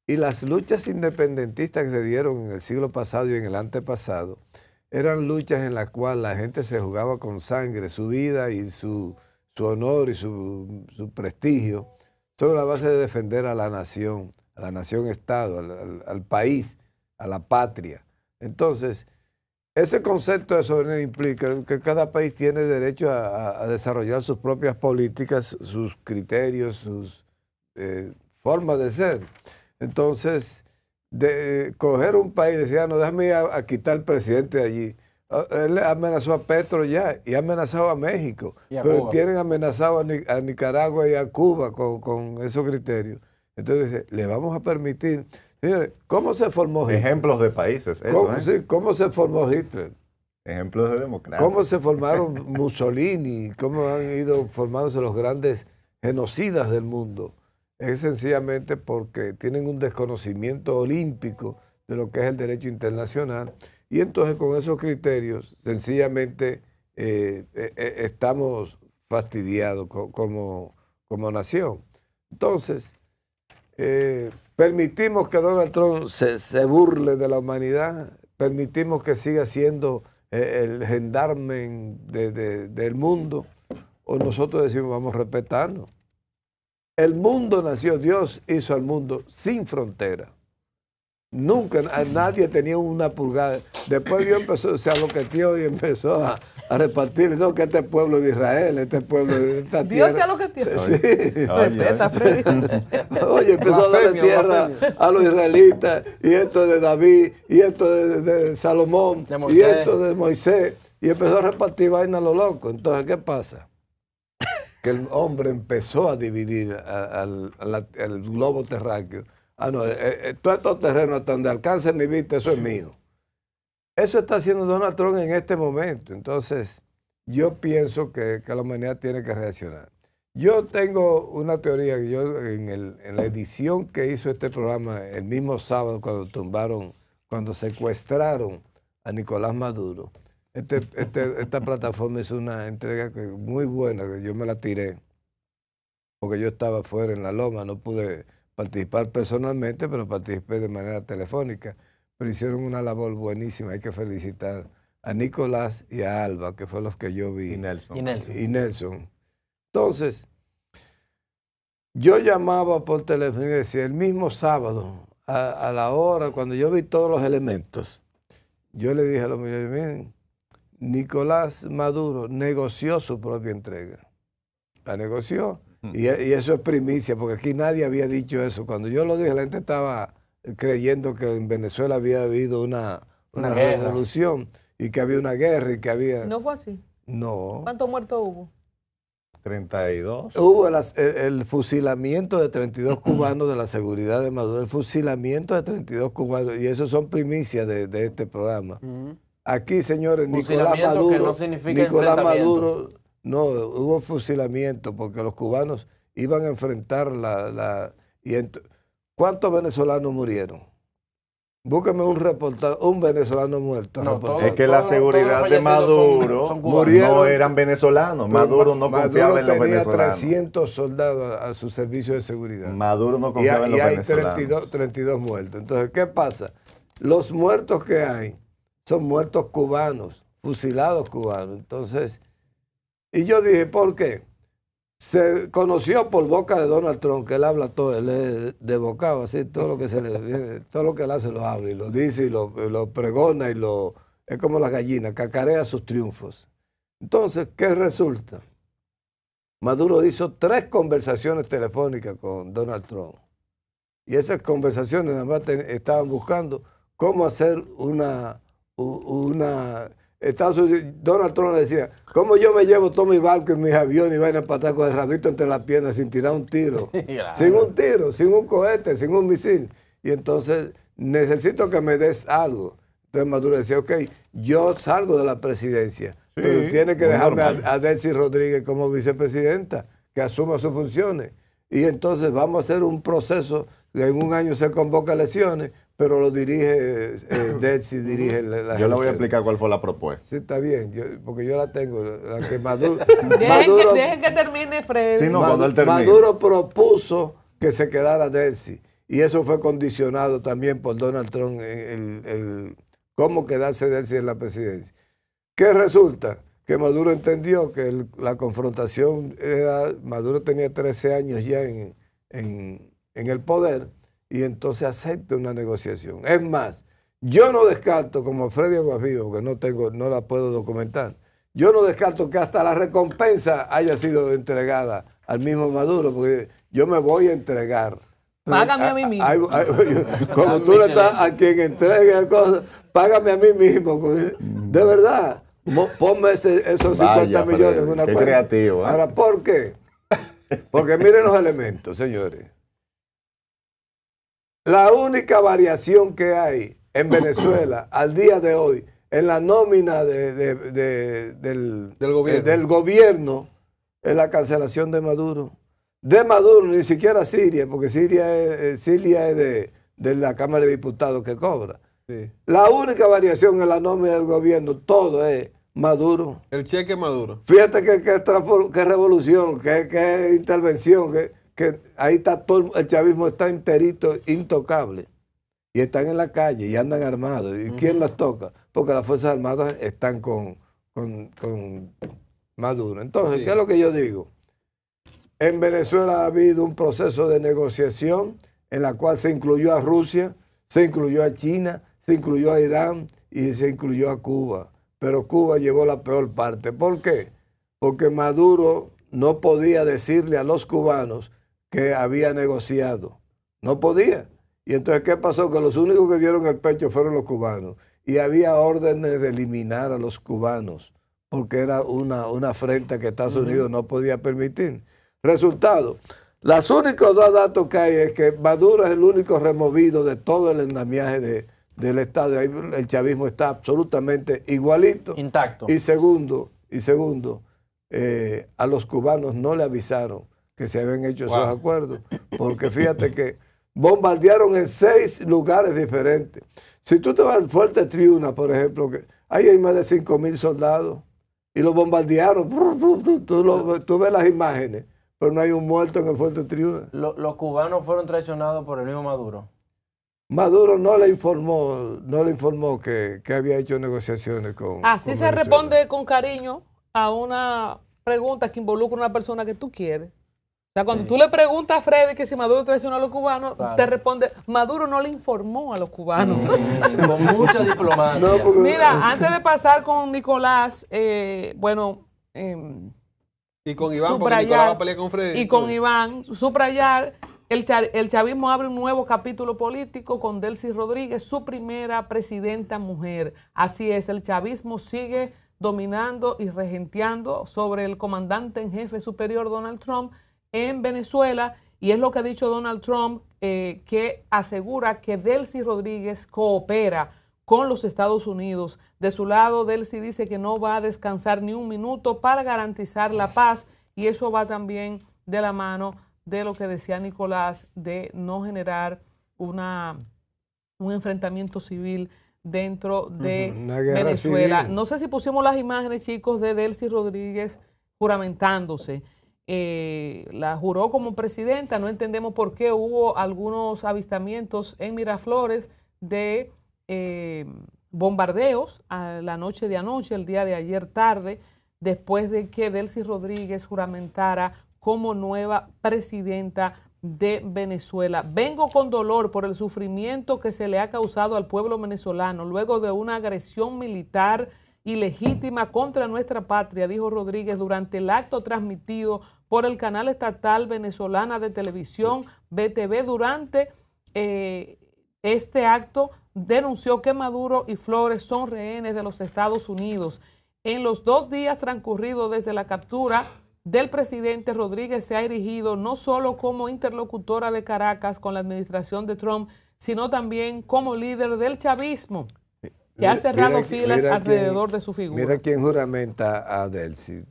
Y las luchas independentistas que se dieron en el siglo pasado y en el antepasado eran luchas en las cuales la gente se jugaba con sangre, su vida y su honor y su prestigio, sobre la base de defender a la nación-estado, al país, a la patria. Entonces, ese concepto de soberanía implica que cada país tiene derecho a desarrollar sus propias políticas, sus criterios, sus formas de ser. Entonces, de coger un país y decir, no, déjame ir a quitar al presidente de allí. Él amenazó a Petro ya y ha amenazado a México, pero Cuba. tienen amenazado a Nicaragua y a Cuba con esos criterios. Entonces, le vamos a permitir. Señores, ¿cómo se formó Hitler? Ejemplos de países, eso, Sí, ¿cómo se formó Hitler? Ejemplos de democracia. ¿Cómo se formaron Mussolini? ¿Cómo han ido formándose los grandes genocidas del mundo? Es sencillamente porque tienen un desconocimiento olímpico de lo que es el derecho internacional y entonces con esos criterios sencillamente estamos fastidiados como nación. Entonces, permitimos que Donald Trump se burle de la humanidad, permitimos que siga siendo el gendarme del mundo, o nosotros decimos vamos a respetarnos. El mundo nació, Dios hizo al mundo sin frontera. Nunca nadie tenía una pulgada. Después Dios empezó, se aloqueteó y empezó a repartir, no, que este pueblo de Israel, este pueblo de esta tierra. Dios se aloqueteó. Sí. Respeta, Freddy. Oye, empezó a darle tierra a los israelitas, y esto de David, y esto de Salomón, De y Moisés. esto de Moisés, y empezó a repartir vaina a lo loco. Entonces, ¿qué pasa? Que el hombre empezó a dividir al globo terráqueo. No, todos estos terrenos hasta donde alcance mi vista, eso es mío. Eso está haciendo Donald Trump en este momento. Entonces, yo pienso que la humanidad tiene que reaccionar. Yo tengo una teoría que yo en la edición que hizo este programa el mismo sábado cuando secuestraron a Nicolás Maduro. Esta plataforma hizo una entrega muy buena, que yo me la tiré, porque yo estaba fuera en la loma, no pude participar personalmente, pero participé de manera telefónica. Pero hicieron una labor buenísima, hay que felicitar a Nicolás y a Alba, que fueron los que yo vi. Y Nelson. Y Nelson. Entonces, yo llamaba por teléfono y decía, el mismo sábado, a la hora, cuando yo vi todos los elementos, yo le dije a los muchachos, miren, Nicolás Maduro negoció su propia entrega. La negoció. Y eso es primicia, porque aquí nadie había dicho eso. Cuando yo lo dije, la gente estaba creyendo que en Venezuela había habido una revolución y que había una guerra y que había... ¿No fue así? No. ¿Cuántos muertos hubo? 32. Hubo el fusilamiento de 32 cubanos de la seguridad de Maduro, el fusilamiento de 32 cubanos, y eso son primicias de este programa. Aquí, señores, Nicolás Fusilamiento que Maduro, no significa Nicolás enfrentamiento. Maduro, no, hubo fusilamiento porque los cubanos iban a enfrentar ¿cuántos venezolanos murieron? Búsqueme un reportaje, un venezolano muerto. No, reportado. Es que la seguridad de Maduro son no cubanos. eran venezolanos. Maduro no confiaba en los tenía venezolanos. 300 soldados a su servicio de seguridad. Maduro no Y confiaba en los hay venezolanos. 32 muertos. Entonces, ¿qué pasa? Los muertos que hay son muertos cubanos, fusilados cubanos. Entonces, y yo dije, ¿por qué? Se conoció por boca de Donald Trump, que él habla todo, él es desbocado, así, todo lo que se le viene, todo lo que él hace lo habla y lo dice y lo pregona y es como la gallina, cacarea sus triunfos. Entonces, ¿qué resulta? Maduro hizo 3 conversaciones telefónicas con Donald Trump. Y esas conversaciones nada más estaban buscando cómo hacer Estados Unidos, Donald Trump le decía, ¿cómo yo me llevo todo mi barco y mis aviones y vayan a patar con el rabito entre las piernas sin tirar un tiro? Claro. Sin un tiro, sin un cohete, sin un misil. Y entonces, necesito que me des algo. Entonces Maduro decía, ok, yo salgo de la presidencia, pero tiene que muy dejarme normal. a Delcy Rodríguez como vicepresidenta, que asuma sus funciones. Y entonces vamos a hacer un proceso, en un año se convoca elecciones, pero lo dirige, Delcy dirige la Yo le voy a elecciones. explicar cuál fue la propuesta. Sí, está bien, porque yo la tengo, la que Maduro... Dejen que termine Freddy. Sí, no, cuando él termine. Maduro propuso que se quedara Delcy, y eso fue condicionado también por Donald Trump, cómo quedarse Delcy en la presidencia. ¿Qué resulta? Que Maduro entendió que la confrontación Maduro tenía 13 años ya en el poder, y entonces acepta una negociación. Es más, yo no descarto, como Freddy Aguafijo, porque no la puedo documentar, yo no descarto que hasta la recompensa haya sido entregada al mismo Maduro, porque yo me voy a entregar. Págame a mí mismo. Como tú le estás a quien entregue cosas, págame a mí mismo. De verdad, ponme esos 50 Vaya, millones en Freddy, una qué cuenta. creativo, ¿eh? Ahora, ¿por qué? Porque miren los elementos, señores. La única variación que hay en Venezuela al día de hoy en la nómina del gobierno es la cancelación de Maduro. De Maduro, ni siquiera Siria, porque Siria es de la Cámara de Diputados que cobra. Sí. La única variación en la nómina del gobierno, todo es Maduro. El cheque Maduro. Fíjate qué revolución, qué intervención, que ahí está todo, el chavismo está enterito, intocable. Y están en la calle y andan armados. ¿Y quién las toca? Porque las Fuerzas Armadas están con Maduro. Entonces, Sí. ¿qué es lo que yo digo? En Venezuela ha habido un proceso de negociación en la cual se incluyó a Rusia, se incluyó a China, se incluyó a Irán y se incluyó a Cuba. Pero Cuba llevó la peor parte. ¿Por qué? Porque Maduro no podía decirle a los cubanos que había negociado. No podía. Y entonces, ¿qué pasó? Que los únicos que dieron el pecho fueron los cubanos. Y había órdenes de eliminar a los cubanos, porque era una afrenta que Estados Unidos no podía permitir. Resultado, los únicos 2 datos que hay es que Maduro es el único removido de todo el andamiaje del Estado. Ahí el chavismo está absolutamente igualito. Intacto. Y segundo, a los cubanos no le avisaron que se habían hecho esos acuerdos, porque fíjate que bombardearon en 6 lugares diferentes. Si tú te vas al Fuerte Triuna, por ejemplo, que ahí hay más de 5,000 soldados y los bombardearon. Tú ves las imágenes, pero no hay un muerto en el Fuerte Triuna. Los cubanos fueron traicionados por el mismo Maduro. Maduro no le informó que había hecho negociaciones con Así con se Venezuela. responde con cariño a una pregunta que involucra a una persona que tú quieres. O sea, cuando tú le preguntas a Freddy que si Maduro traicionó a los cubanos, Claro. te responde, Maduro no le informó a los cubanos. Con mucha diplomacia. No, porque- Mira, antes de pasar con Nicolás, Y con Iván, porque subrayar, Nicolás va a pelear con Freddy. y con Iván, subrayar, el chavismo abre un nuevo capítulo político con Delcy Rodríguez, su primera presidenta mujer. Así es, el chavismo sigue dominando y regenteando sobre el comandante en jefe superior Donald Trump en Venezuela, y es lo que ha dicho Donald Trump, que asegura que Delcy Rodríguez coopera con los Estados Unidos. De su lado, Delcy dice que no va a descansar ni un minuto para garantizar la paz, y eso va también de la mano de lo que decía Nicolás, de no generar un enfrentamiento civil dentro de Venezuela. Civil. No sé si pusimos las imágenes, chicos, de Delcy Rodríguez juramentándose. La juró como presidenta. No entendemos por qué hubo algunos avistamientos en Miraflores de bombardeos a la noche de anoche, el día de ayer tarde, después de que Delcy Rodríguez juramentara como nueva presidenta de Venezuela. Vengo con dolor por el sufrimiento que se le ha causado al pueblo venezolano luego de una agresión militar ilegítima contra nuestra patria, dijo Rodríguez durante el acto transmitido por el canal estatal venezolana de televisión BTV. Durante este acto denunció que Maduro y Flores son rehenes de los Estados Unidos. En los 2 días transcurridos desde la captura del presidente, Rodríguez se ha erigido no solo como interlocutora de Caracas con la administración de Trump, sino también como líder del chavismo, que ha cerrado filas alrededor de su figura. Mira quién juramenta a Delcy.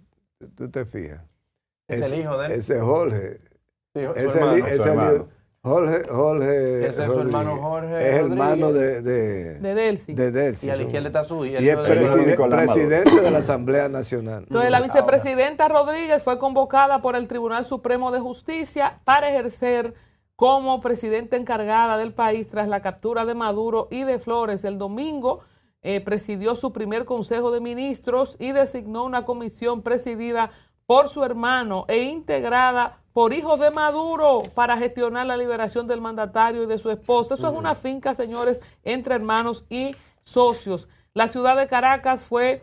¿Tú te fijas? Es el hijo de él. Ese es Jorge. Sí, es su hermano. Jorge. Ese es su hermano Jorge. Es hermano de Delcy. De Delcy. Y a la izquierda está su hijo. Y es presidente de la Asamblea Nacional. Entonces, la vicepresidenta Rodríguez fue convocada por el Tribunal Supremo de Justicia para ejercer como presidenta encargada del país tras la captura de Maduro y de Flores. El domingo presidió su primer Consejo de Ministros y designó una comisión presidida por su hermano e integrada por hijos de Maduro para gestionar la liberación del mandatario y de su esposa. Eso es una finca, señores, entre hermanos y socios. La ciudad de Caracas fue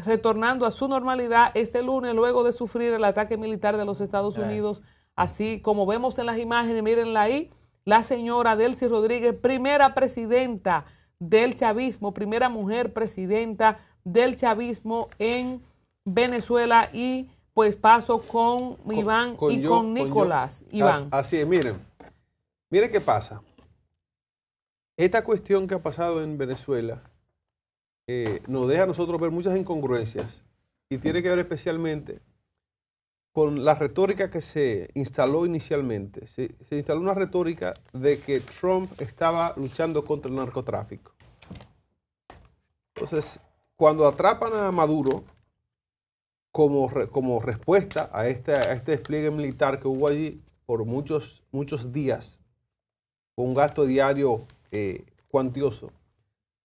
retornando a su normalidad este lunes luego de sufrir el ataque militar de los Estados Unidos. Así como vemos en las imágenes, mírenla ahí, la señora Delcy Rodríguez, primera presidenta del chavismo, primera mujer presidenta del chavismo en Venezuela. Y pues paso con Iván y con Nicolás. Iván. Así es, miren qué pasa. Esta cuestión que ha pasado en Venezuela nos deja a nosotros ver muchas incongruencias, y tiene que ver especialmente con la retórica que se instaló inicialmente. Se instaló una retórica de que Trump estaba luchando contra el narcotráfico. Entonces, cuando atrapan a Maduro, como respuesta a este despliegue militar que hubo allí por muchos días, con un gasto diario cuantioso,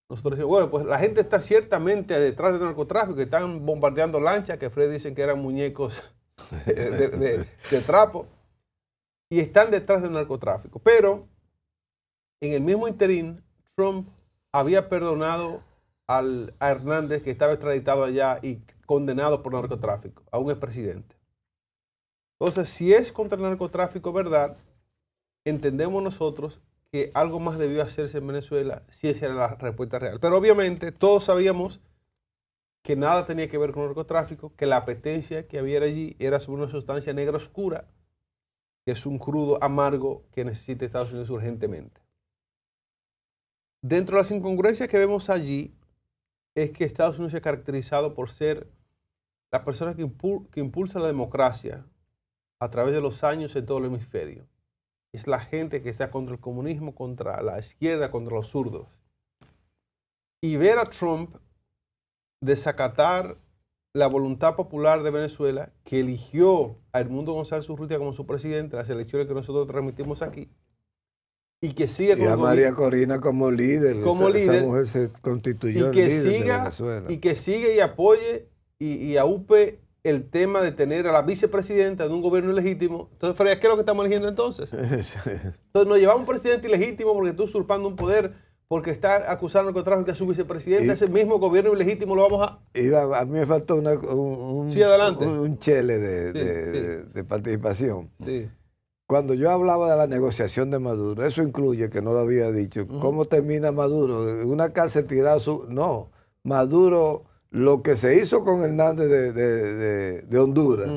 nosotros decimos, bueno, pues la gente está ciertamente detrás del narcotráfico, que están bombardeando lanchas, que Fred dicen que eran muñecos de trapo, y están detrás del narcotráfico. Pero en el mismo interín, Trump había perdonado a Hernández, que estaba extraditado allá y condenado por narcotráfico, a un expresidente. Entonces, si es contra el narcotráfico, ¿verdad? Entendemos nosotros que algo más debió hacerse en Venezuela, si esa era la respuesta real. Pero obviamente todos sabíamos que nada tenía que ver con el narcotráfico, que la apetencia que había allí era sobre una sustancia negra oscura, que es un crudo amargo que necesita Estados Unidos urgentemente. Dentro de las incongruencias que vemos allí, es que Estados Unidos se ha caracterizado por ser la persona que impulsa la democracia a través de los años en todo el hemisferio. Es la gente que está contra el comunismo, contra la izquierda, contra los zurdos. Y ver a Trump desacatar la voluntad popular de Venezuela, que eligió a Edmundo González Urrutia como su presidente en las elecciones que nosotros transmitimos aquí, y que sigue con a María Corina como líder. Esa mujer se constituyó en líder de Venezuela. Y que sigue y apoye y aupe el tema de tener a la vicepresidenta de un gobierno ilegítimo. Entonces, Fred, ¿qué es lo que estamos eligiendo entonces? Entonces nos llevamos un presidente ilegítimo porque está usurpando un poder, porque está acusando al narcotráfico a su vicepresidenta. Ese mismo gobierno ilegítimo lo vamos a... A mí me faltó un chele de participación. Sí. Cuando yo hablaba de la negociación de Maduro, eso incluye, que no lo había dicho, ¿cómo termina Maduro? Una cárcel tirada No, Maduro, lo que se hizo con Hernández de Honduras,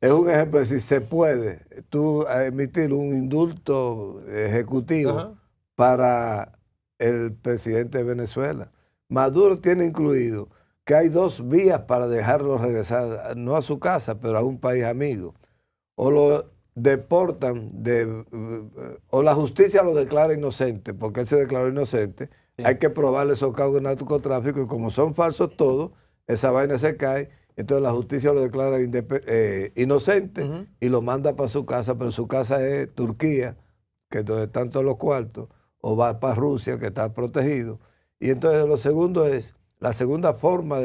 es un ejemplo de si se puede tú emitir un indulto ejecutivo para el presidente de Venezuela. Maduro tiene incluido que hay 2 vías para dejarlo regresar, no a su casa, pero a un país amigo. O lo deportan, o la justicia lo declara inocente, porque él se declaró inocente. Sí. Hay que probarle esos cargos de narcotráfico y como son falsos todos, esa vaina se cae. Entonces la justicia lo declara inocente y lo manda para su casa, pero su casa es Turquía, que es donde están todos los cuartos, o va para Rusia, que está protegido. Y entonces lo segundo es, la segunda forma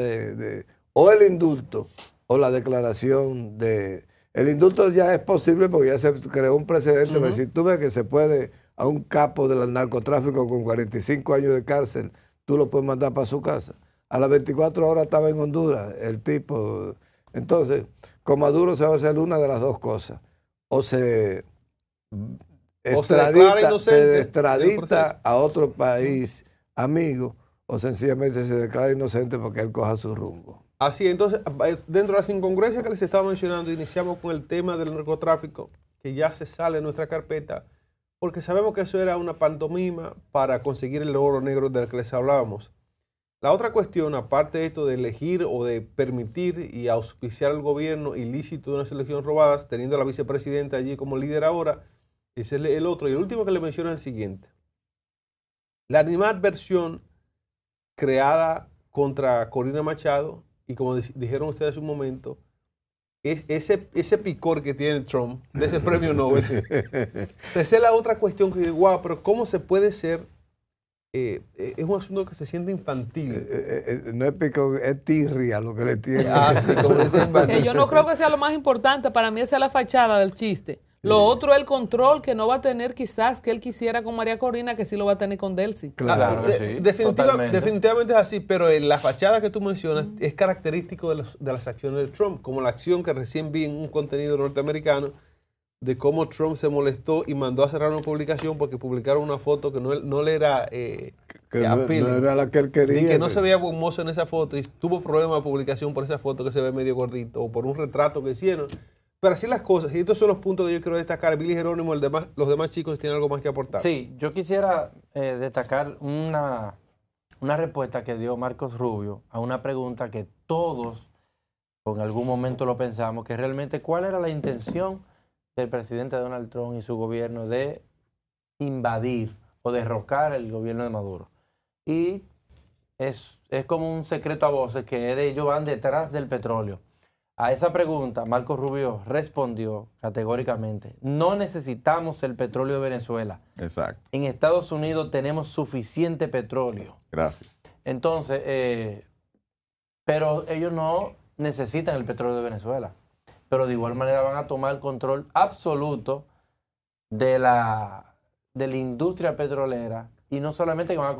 o el indulto o la declaración de... El indulto ya es posible porque ya se creó un precedente, pero si tú ves que se puede a un capo del narcotráfico con 45 años de cárcel, tú lo puedes mandar para su casa. A las 24 horas estaba en Honduras el tipo. Entonces, con Maduro se va a hacer una de las 2 cosas. O se extradita a otro país amigo, o sencillamente se declara inocente porque él coja su rumbo. Así, entonces, dentro de las incongruencias que les estaba mencionando, iniciamos con el tema del narcotráfico, que ya se sale de nuestra carpeta, porque sabemos que eso era una pantomima para conseguir el oro negro del que les hablábamos. La otra cuestión, aparte de esto de elegir o de permitir y auspiciar el gobierno ilícito de unas elecciones robadas, teniendo a la vicepresidenta allí como líder ahora, es el otro. Y el último que le menciono es el siguiente. La animadversión creada contra Corina Machado, y como dijeron ustedes hace un momento, es ese picor que tiene Trump de ese premio Nobel. Esa es la otra cuestión que digo, wow, pero ¿cómo se puede ser? Es un asunto que se siente infantil. No es picor, es tirria lo que le tiene. Sí, como dicen, yo no creo que sea lo más importante, para mí esa es la fachada del chiste. Lo otro es el control que no va a tener quizás que él quisiera con María Corina, que sí lo va a tener con Delcy. Claro que sí, definitivamente es así, pero la fachada que tú mencionas es característico de las acciones de Trump, como la acción que recién vi en un contenido norteamericano de cómo Trump se molestó y mandó a cerrar una publicación porque publicaron una foto que no le era que no era la que él quería. Y que no se veía buen mozo en esa foto y tuvo problemas de publicación por esa foto que se ve medio gordito o por un retrato que hicieron. Pero así las cosas, y estos son los puntos que yo quiero destacar. Billy Jerónimo, los demás chicos tienen algo más que aportar. Sí, yo quisiera destacar una respuesta que dio Marcos Rubio a una pregunta que todos en algún momento lo pensamos, que realmente cuál era la intención del presidente Donald Trump y su gobierno de invadir o derrocar el gobierno de Maduro. Y es como un secreto a voces que ellos van detrás del petróleo. A esa pregunta, Marcos Rubio respondió categóricamente, no necesitamos el petróleo de Venezuela. Exacto. En Estados Unidos tenemos suficiente petróleo. Gracias. Entonces, pero ellos no necesitan el petróleo de Venezuela. Pero de igual manera van a tomar control absoluto de la industria petrolera. Y no solamente que van a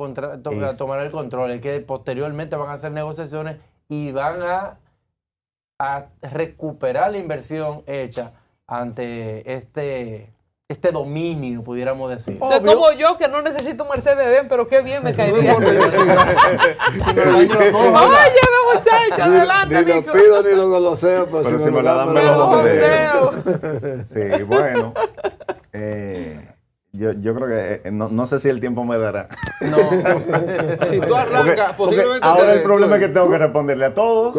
tomar el control, es que posteriormente van a hacer negociaciones y van a recuperar la inversión hecha ante este dominio, pudiéramos decir. O sea, como yo, que no necesito un Mercedes-Benz, pero qué bien me caería. Oye, muchachos, adelante, ni lo pido ni lo goloseo, pero si me la dan, me lo jodeo. Sí, bueno. Yo creo que no sé si el tiempo me dará. No. Si tú arrancas, posiblemente. Ahora el problema es que tengo que responderle a todos.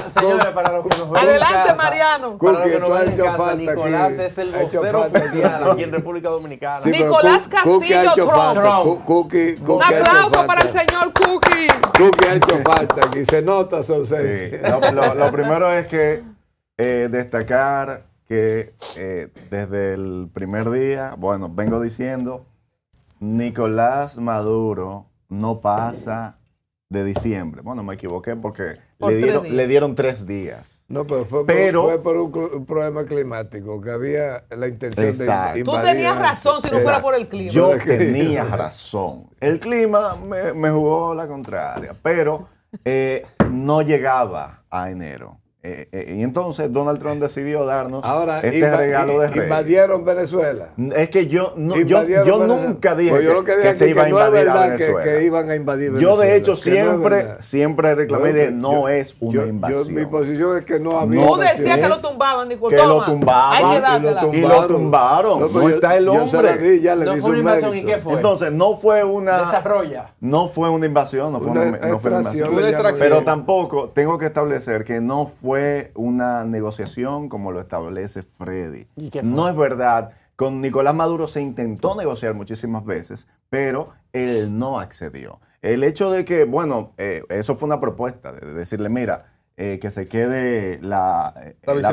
Señores, para los que nos ven adelante, en casa, Mariano. Para los que nos ven en casa, Nicolás es el vocero oficial aquí en República Dominicana. Sí, Nicolás Castillo Trump. Un aplauso para el señor Cookie. Cookie ha hecho falta aquí, se nota su ausencia. Sí. Lo primero es que destacar que desde el primer día, bueno, vengo diciendo, Nicolás Maduro no pasa de diciembre. Bueno, me equivoqué porque le dieron 3 días. No, pero fue por un problema climático, que había la intención de invadir. Tú tenías razón si no fuera por el clima. Yo tenía razón. El clima me jugó la contraria, pero no llegaba a enero. Y entonces Donald Trump decidió darnos Ahora, este regalo de Reyes. invadieron Venezuela. Es que yo Invadieron yo Venezuela. nunca dije Pues yo lo que dije que se aquí iba a que no es invadir a verdad Venezuela. que iban a invadir Yo Venezuela. de hecho que no es verdad. siempre reclamé No, de yo- no es una yo- invasión. mi posición es que no había Tú decías invasión. que lo tumbaban, Nico. que toma. lo tumbaban Hay que y dártela. y lo tumbaron. pues No está el yo se la hombre. di, ya le No di fue una su invasión, ¿y mérito. qué fue? Entonces no fue una Desarrolla. no fue una invasión, no fue Una una invasión. extracción, Una le llaman. extracción. Pero tampoco tengo que establecer que no fue una negociación como lo establece Freddy. ¿Y qué fue? No es verdad. Con Nicolás Maduro se intentó negociar muchísimas veces, pero él no accedió. El hecho de que, bueno, eso fue una propuesta, de decirle, mira, que se quede la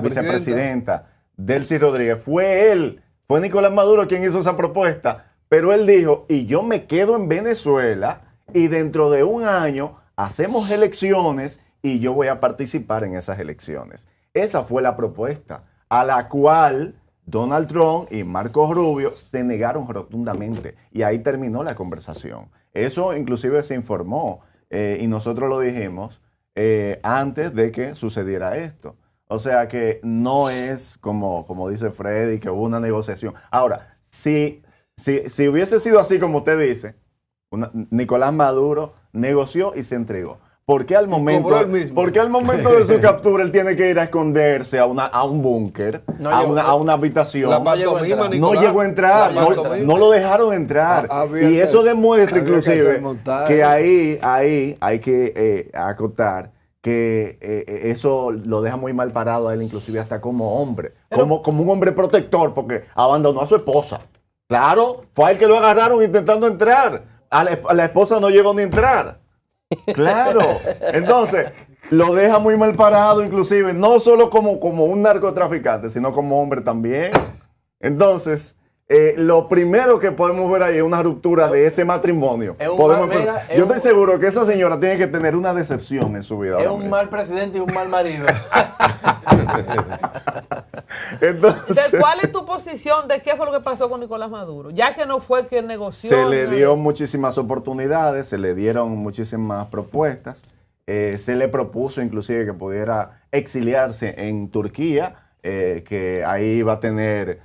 vicepresidenta Delcy Rodríguez. Fue Nicolás Maduro quien hizo esa propuesta, pero él dijo, y yo me quedo en Venezuela y dentro de un año hacemos elecciones y yo voy a participar en esas elecciones. Esa fue la propuesta, a la cual Donald Trump y Marco Rubio se negaron rotundamente y ahí terminó la conversación. Eso inclusive se informó y nosotros lo dijimos antes de que sucediera esto. O sea que no es como dice Freddy, que hubo una negociación. Ahora, si hubiese sido así como usted dice, Nicolás Maduro negoció y se entregó. ¿Por qué al momento de su captura él tiene que ir a esconderse a un búnker, No a llegó. una habitación? La No llegó a pantomima, entrar. No Nicolás. llegó a entrar, La pantomima. no lo dejaron entrar. Había Y que- eso demuestra había que hacer inclusive montaje. que ahí hay que acotar que eso lo deja muy mal parado a él, inclusive hasta como hombre, como un hombre protector, porque abandonó a su esposa. Claro, fue a él que lo agarraron intentando entrar. A la esposa no llegó ni a entrar. Claro. Entonces, lo deja muy mal parado, inclusive, no solo como un narcotraficante, sino como hombre también. Entonces, lo primero que podemos ver ahí es una ruptura de ese matrimonio. Es un Podemos- mal- mira, es yo un- estoy seguro que esa señora tiene que tener una decepción en su vida. Es ahora un mismo. mal presidente y un mal marido. Entonces, Entonces, ¿cuál es tu posición de qué fue lo que pasó con Nicolás Maduro? Ya que no fue quien negoció. se le ni dio nada. muchísimas oportunidades, se le dieron muchísimas propuestas. Se le propuso inclusive que pudiera exiliarse en Turquía, que ahí iba a tener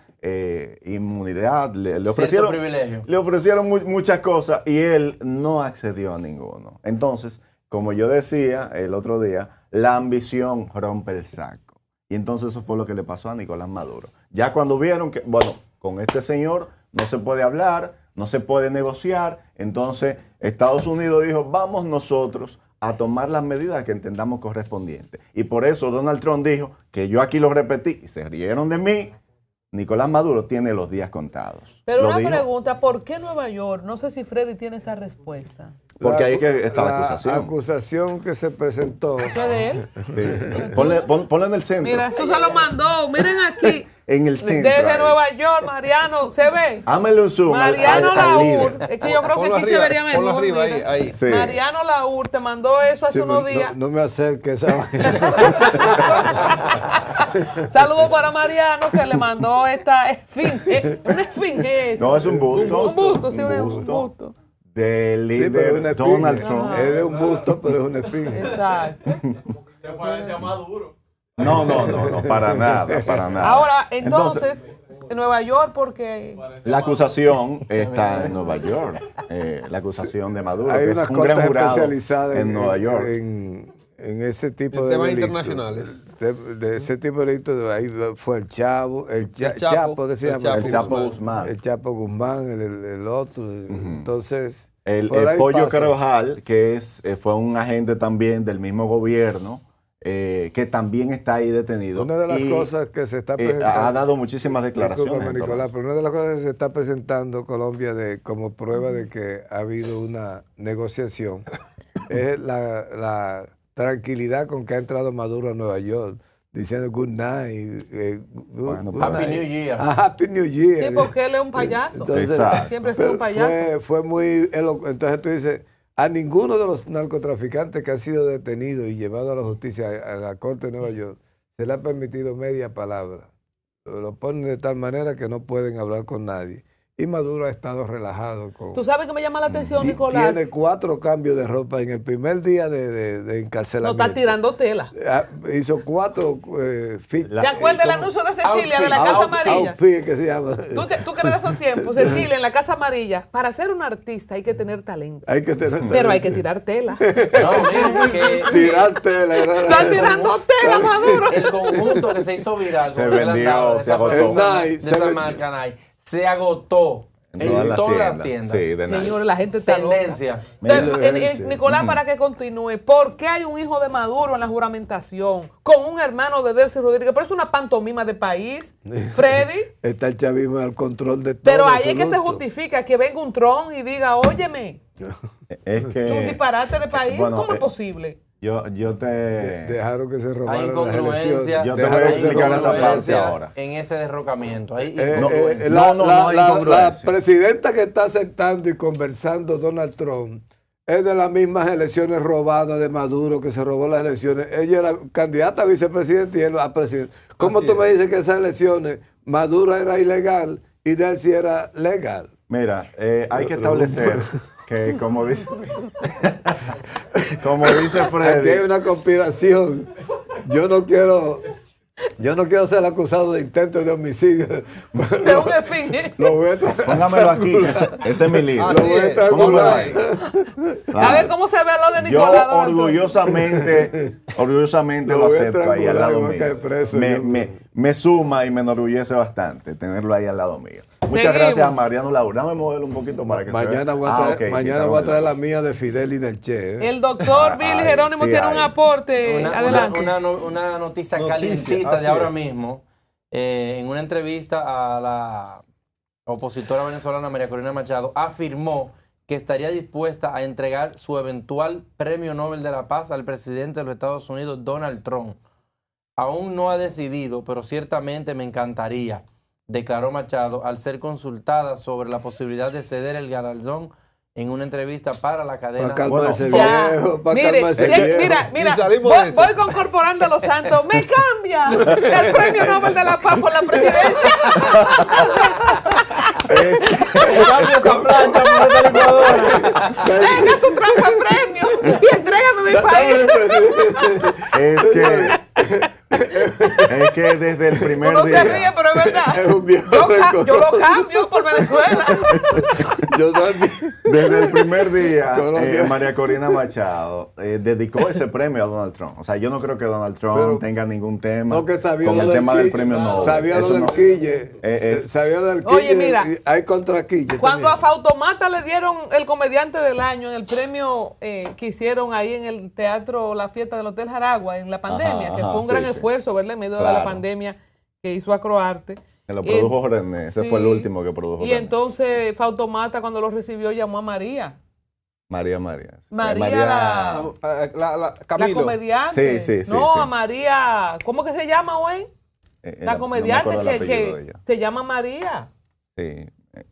inmunidad. Le ofrecieron, privilegio. le ofrecieron muchas cosas y él no accedió a ninguno. Entonces, como yo decía el otro día, la ambición rompe el saco. Y entonces eso fue lo que le pasó a Nicolás Maduro. Ya cuando vieron que, bueno, con este señor no se puede hablar, no se puede negociar, entonces Estados Unidos dijo, vamos nosotros a tomar las medidas que entendamos correspondientes. Y por eso Donald Trump dijo, que yo aquí lo repetí, y se rieron de mí, Nicolás Maduro tiene los días contados. Pero Lo una dijo pregunta, ¿por qué Nueva York? No sé si Freddy tiene esa respuesta. porque ahí que está la acusación. La acusación. acusación que se presentó. ¿Qué de él? Sí. Ponle en el centro. Mira, eso se lo mandó. Miren aquí. En el centro. Desde ahí. Nueva York, Mariano, ¿se ve? Hámele un zoom Mariano al Laur. líder. Es que yo creo que Ponlo aquí se arriba, vería mejor. ponlo arriba, mira. ahí. Sí. Mariano Laur te mandó eso hace Sí, unos no, días. no me acerques a esa Saludos para Mariano que le mandó esta esfinge. Una esfinge. No, es un busto. Un busto, sí, un busto busto. Del Sí, pero es una líder Donald esfinge. Trump. Es de un busto, pero es una esfinge. Exacto. No, para nada. Ahora, entonces, en Nueva York, porque La acusación está en Nueva York. La acusación de Maduro, Hay que unas es un gran cortes jurado especializadas en Nueva York. en ese tipo En de temas delitos. internacionales. De ese tipo de delitos, ahí fue el Chavo, el Chapo, Chapo, ¿qué se el llama? El Chapo Guzmán. El Chapo Guzmán, el otro. Entonces, El por ahí Pollo pasa. Carvajal, que fue un agente también del mismo gobierno, que también está ahí detenido. Una de las y, cosas que se está ha presentando. dado muchísimas declaraciones. Discúlpame, en torno a Nicolás, eso. pero una de las cosas que se está presentando Colombia como prueba de que ha habido una negociación es la tranquilidad con que ha entrado Maduro a Nueva York, diciendo good night. Bueno, good Happy night. New Year. Happy New Year. sí, porque él es un payaso. Entonces, Exacto. Siempre ha sido un pero payaso. fue muy entonces tú dices, a ninguno de los narcotraficantes que ha sido detenido y llevado a la justicia a la Corte de Nueva York se le ha permitido media palabra. Lo ponen de tal manera que no pueden hablar con nadie. y Maduro ha estado relajado. ¿Tú sabes que me llama la atención, Y Nicolás? tiene 4 cambios de ropa en el primer día de No encarcelamiento. está tirando tela. Hizo 4 fit. ¿Te acuerdas del anuncio de Cecilia de la Outfit. Casa Amarilla? Outfit, que se llama. ¿Tú crees de esos tiempos? Cecilia, en la Casa Amarilla, para ser un artista hay que tener talento. Hay que tener Pero hay que tirar tela. No, miren que tirar tela. Está tirando tela, Maduro. el conjunto que se hizo viral Se con el vendió, andado de se esa agotó. famosa- El Nike, de se esa vendió. marca Nike, se agotó en todas las tiendas. Sí, de nada. Señores, la gente está loca. Tendencia. Entonces, Nicolás, para que continúe, ¿por qué hay un hijo de Maduro en la juramentación con un hermano de Delcy Rodríguez? Pero es una pantomima de país, Freddy. Está el chavismo al control de todo. Pero ahí es que se absoluto. justifica que venga un Tron y diga, óyeme, Es es un que disparate de país. bueno, ¿Cómo es posible? yo te... Dejaron que se Hay robaran las incongruencia, elecciones. Yo te voy a Dejaron que se explicar robaran esa las parte elecciones. ahora. en ese derrocamiento. Hay Eh, incongruencia. no hay la incongruencia. presidenta que está aceptando y conversando Donald Trump es de las mismas elecciones robadas de Maduro, que se robó las elecciones. Ella era candidata a vicepresidente y él a presidente. ¿Cómo Así tú es. me dices que esas elecciones Maduro era ilegal y Delcy era legal? Mira, hay que establecer que como dice, como dice Aquí hay Freddy, una conspiración. Yo no quiero ser acusado de intento de homicidio. De un esfinge. Lo voy a traer- póngamelo aquí, ese es mi libro. Así es, Póngamelo ponlo ahí. A ver cómo se ve lo de Yo Nicolás. Donald Trump? orgullosamente Lo lo voy a acepto ahí al lado estrangular, voy a caer mío. preso, Me suma y me enorgullece bastante tenerlo ahí al lado mío. Muchas Seguimos. gracias a Mariano Laura. Dame moverlo un poquito para que Mañana se voy vea. a traer, mañana voy a traer la mía de Fidel y del Che. ¿eh? El doctor Billy Ay, Jerónimo sí tiene un hay. aporte. Adelante. Una noticia calientita así de ahora es. mismo. En una entrevista a la opositora venezolana María Corina Machado, afirmó que estaría dispuesta a entregar su eventual premio Nobel de la Paz al presidente de los Estados Unidos, Donald Trump. Aún no ha decidido, pero ciertamente me encantaría, declaró Machado al ser consultada sobre la posibilidad de ceder el galardón en una entrevista para la cadena. Para calmar ese Ya. viejo, para Mire, calmar ese que- viejo. mira, Y salimos de voy, eso. voy con Corporando los Santos. ¡Me cambia! El premio Nobel de la Paz por la presidencia. Cambia esa plancha por esa licuadora. Tenga su trampa premio y entrégame mi país. Es que desde el primer Uno día. se ríe, pero es verdad. Es un viejo Yo lo cambio por Venezuela. Yo también. Desde el primer día, Colombia. María Corina Machado dedicó ese premio a Donald Trump. O sea, yo no creo que Donald Trump Pero- tenga ningún tema No, que sabía con lo el del tema del quille. premio Nobel. Sabía lo Eso del no- quille. Sabía lo del quille. Oye, mira, y hay contra quille. Cuando a también. Fautomata le dieron el comediante del año en el premio que hicieron ahí en el teatro La Fiesta del Hotel Jaragua en la pandemia, Ajá, que ajá, fue un gran sí, sí. esfuerzo, ¿verdad? En medio de la Claro. pandemia que hizo Acroarte. Que lo produjo René. Ese fue el Sí. último que produjo Y René. entonces Fautomata cuando lo recibió llamó a María. María. María la Camilo. comediante. Sí, sí, no, sí. a María, ¿cómo que se llama, güey? La comediante no me acuerdo el que apellido de ella. se llama María. Sí.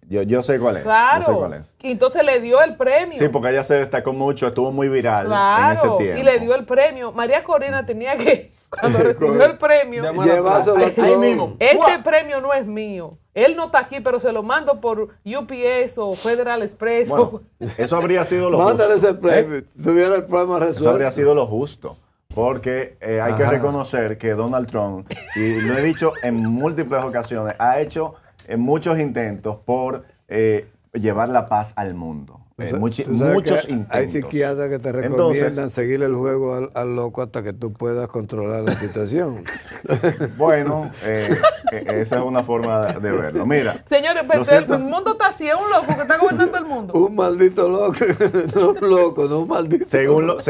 Yo sé cuál es. Claro. Yo sé cuál es. Y entonces le dio el premio. Sí, porque ella se destacó mucho, estuvo muy viral en ese Claro, tiempo. y le dio el premio. María Corina tenía que, cuando recibió el premio, Llamar Llevárselo a Ahí Trump. mismo. este premio no es mío. Él no está aquí, pero se lo mando por UPS o Federal Express. Bueno, eso habría sido lo Mándale justo. ese premio. Tuviera el problema Eso habría resuelto. sido lo justo. Porque hay que Ajá. reconocer que Donald Trump, y lo he dicho en múltiples ocasiones, ha hecho muchos intentos por llevar la paz al mundo. Tú sabes Muchos que intentos. Hay psiquiatras que te recomiendan seguir el juego al loco hasta que tú puedas controlar la situación. Bueno, esa es una forma de verlo. Mira, Señores, lo pero cierto- el mundo está así, es un loco que está gobernando el mundo. Un maldito loco. No un loco, no un maldito según, loco.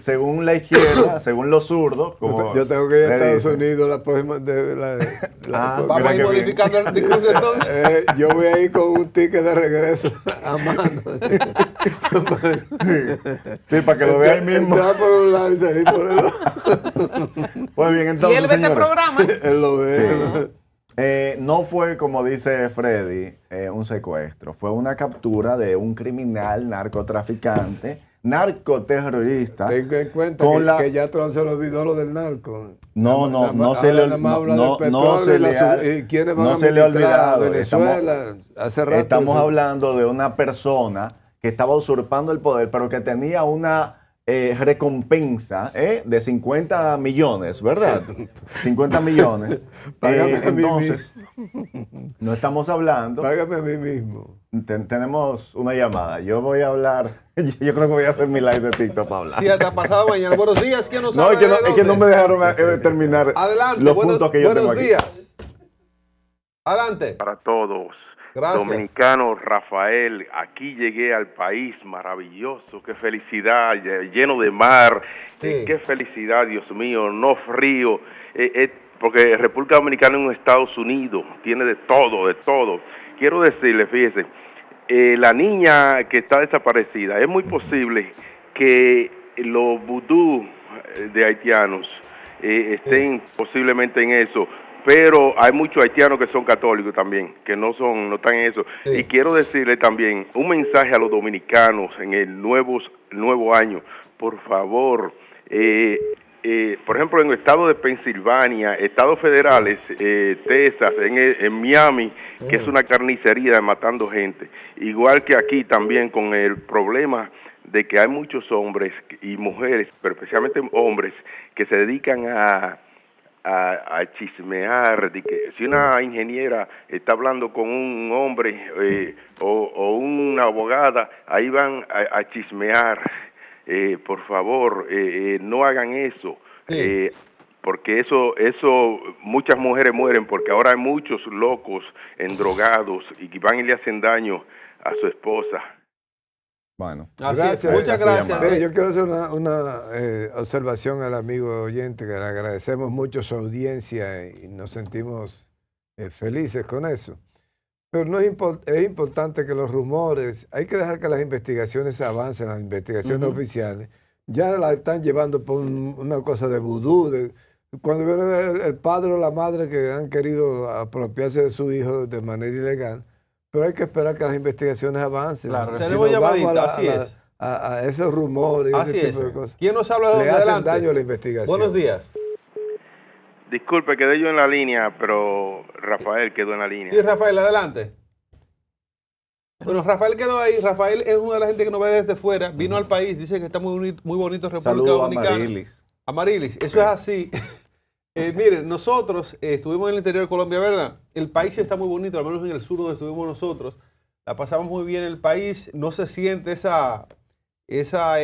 según la izquierda, según los zurdos, como Yo tengo que ir a le Estados dicen. Unidos la próxima. Vamos Mira a ir qué bien. modificando el discurso entonces. Yo voy a ir con un ticket de regreso a mano. Sí, para que lo vea ahí mismo. Entrar por un lado y salir por el otro. Pues bien, Y entonces, él ve este señores, programa. Él lo ve. Sí. No fue, como dice Freddy, un secuestro. Fue una captura de un criminal narcotraficante narcoterrorista. Ten en cuenta con que ya Trump se le olvidó lo del narco. No se le ha olvidado. Venezuela, hace rato estamos hablando de una persona que estaba usurpando el poder, pero que tenía una recompensa de 50 millones, ¿verdad? 50 millones. Entonces, no estamos hablando. Págame a mí mismo. Tenemos una llamada. Yo voy a hablar. Yo creo que voy a hacer mi live de TikTok para hablar. Sí, hasta pasado mañana. Buenos días, ¿quién nos No, habla? es que no me dejaron terminar Adelante, los puntos que yo tengo buenos aquí. días. Adelante. Para todos. Gracias. Dominicano Rafael, aquí llegué al país maravilloso, qué felicidad, lleno de mar, Sí. qué felicidad, Dios mío, no frío, porque República Dominicana es un Estados Unidos, tiene de todo, de todo. Quiero decirle, fíjese, la niña que está desaparecida, es muy posible que los vudú de haitianos estén posiblemente en eso, pero hay muchos haitianos que son católicos también, que no están en eso. Sí. Y quiero decirle también un mensaje a los dominicanos en el nuevo año, por favor, por ejemplo, en el estado de Pensilvania, estados federales, Texas, en Miami, que es una carnicería matando gente, igual que aquí también con el problema de que hay muchos hombres y mujeres, pero especialmente hombres, que se dedican a chismear, de que si una ingeniera está hablando con un hombre o una abogada, ahí van a chismear. Por favor, no hagan eso, porque eso muchas mujeres mueren porque ahora hay muchos locos, endrogados y que van y le hacen daño a su esposa. Bueno, Así Gracias. es. Muchas gracias. Mire, yo quiero hacer una observación al amigo oyente, que le agradecemos mucho su audiencia y nos sentimos felices con eso. Pero no es, es importante que los rumores, hay que dejar que las investigaciones avancen, las investigaciones oficiales. Ya la están llevando por una cosa de vudú. Cuando viene el padre o la madre que han querido apropiarse de su hijo de manera ilegal, pero hay que esperar que las investigaciones avancen. Claro, Si tenemos nos vamos llamadita, así es. a esos rumores, Así ese es. tipo de cosas. ¿Quién nos habla de Le dónde? hacen Adelante. daño a la investigación. Buenos días. Disculpe, quedé yo en la línea, pero Rafael quedó en la línea. Sí, Rafael, adelante. Bueno, Rafael quedó ahí. Rafael es una de las gente que nos ve desde fuera. Vino al país, dice que está muy bonito República saludos a Dominicana. Marilis. Amarilis, eso es así. Miren, nosotros estuvimos en el interior de Colombia, ¿verdad? El país está muy bonito, al menos en el sur donde estuvimos nosotros. La pasamos muy bien en el país. No se siente esa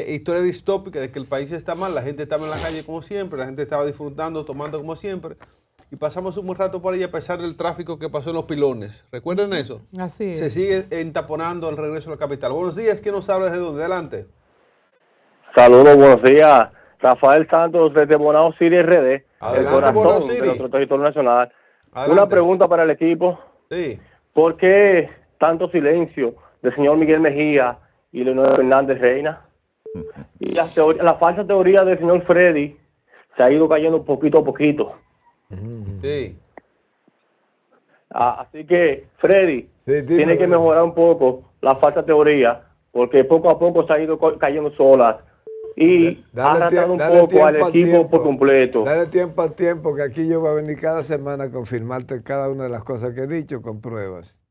historia distópica de que el país está mal. La gente estaba en la calle como siempre, la gente estaba disfrutando, tomando como siempre. Y pasamos un buen rato por ahí a pesar del tráfico que pasó en los pilones. ¿Recuerdan eso? Así es. Se sigue entaponando el regreso a la capital. Buenos días, ¿quién nos habla desde dónde? Adelante. Saludos, buenos días. Rafael Santos desde Bonao City RD, el Adelante, Bonao corazón City. de nuestro territorio nacional. Adelante. Una pregunta para el equipo. Sí. ¿Por qué tanto silencio del señor Miguel Mejía y Leonel Fernández Reina? Y la falsa teoría del señor Freddy se ha ido cayendo poquito a poquito. Sí. Así que, Freddy, Sí, dime, tiene que dime. mejorar un poco la falsa teoría, porque poco a poco se ha ido cayendo solas y ha arrastrado un poco al equipo por completo. Dale tiempo al tiempo, que aquí yo voy a venir cada semana a confirmarte cada una de las cosas que he dicho con pruebas.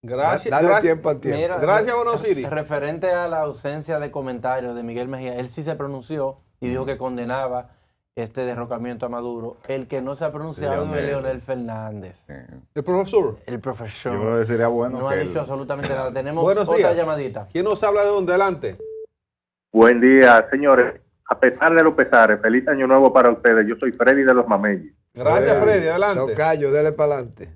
Gracias. Dale gracias. tiempo al tiempo. Mira, Gracias, Bonao City. Referente a la ausencia de comentarios de Miguel Mejía, él sí se pronunció y dijo que condenaba este derrocamiento a Maduro. El que no se ha pronunciado es Leonel Fernández. El profesor. El Yo profesor creo que sería bueno no que ha él- dicho absolutamente nada. Tenemos Buenos otra días. llamadita. ¿Quién nos habla de dónde? Adelante. Buen día, señores. A pesar de los pesares, feliz año nuevo para ustedes. Yo soy Freddy de los Mameyes. Gracias, Freddy. Adelante. Tocayo, dale para adelante.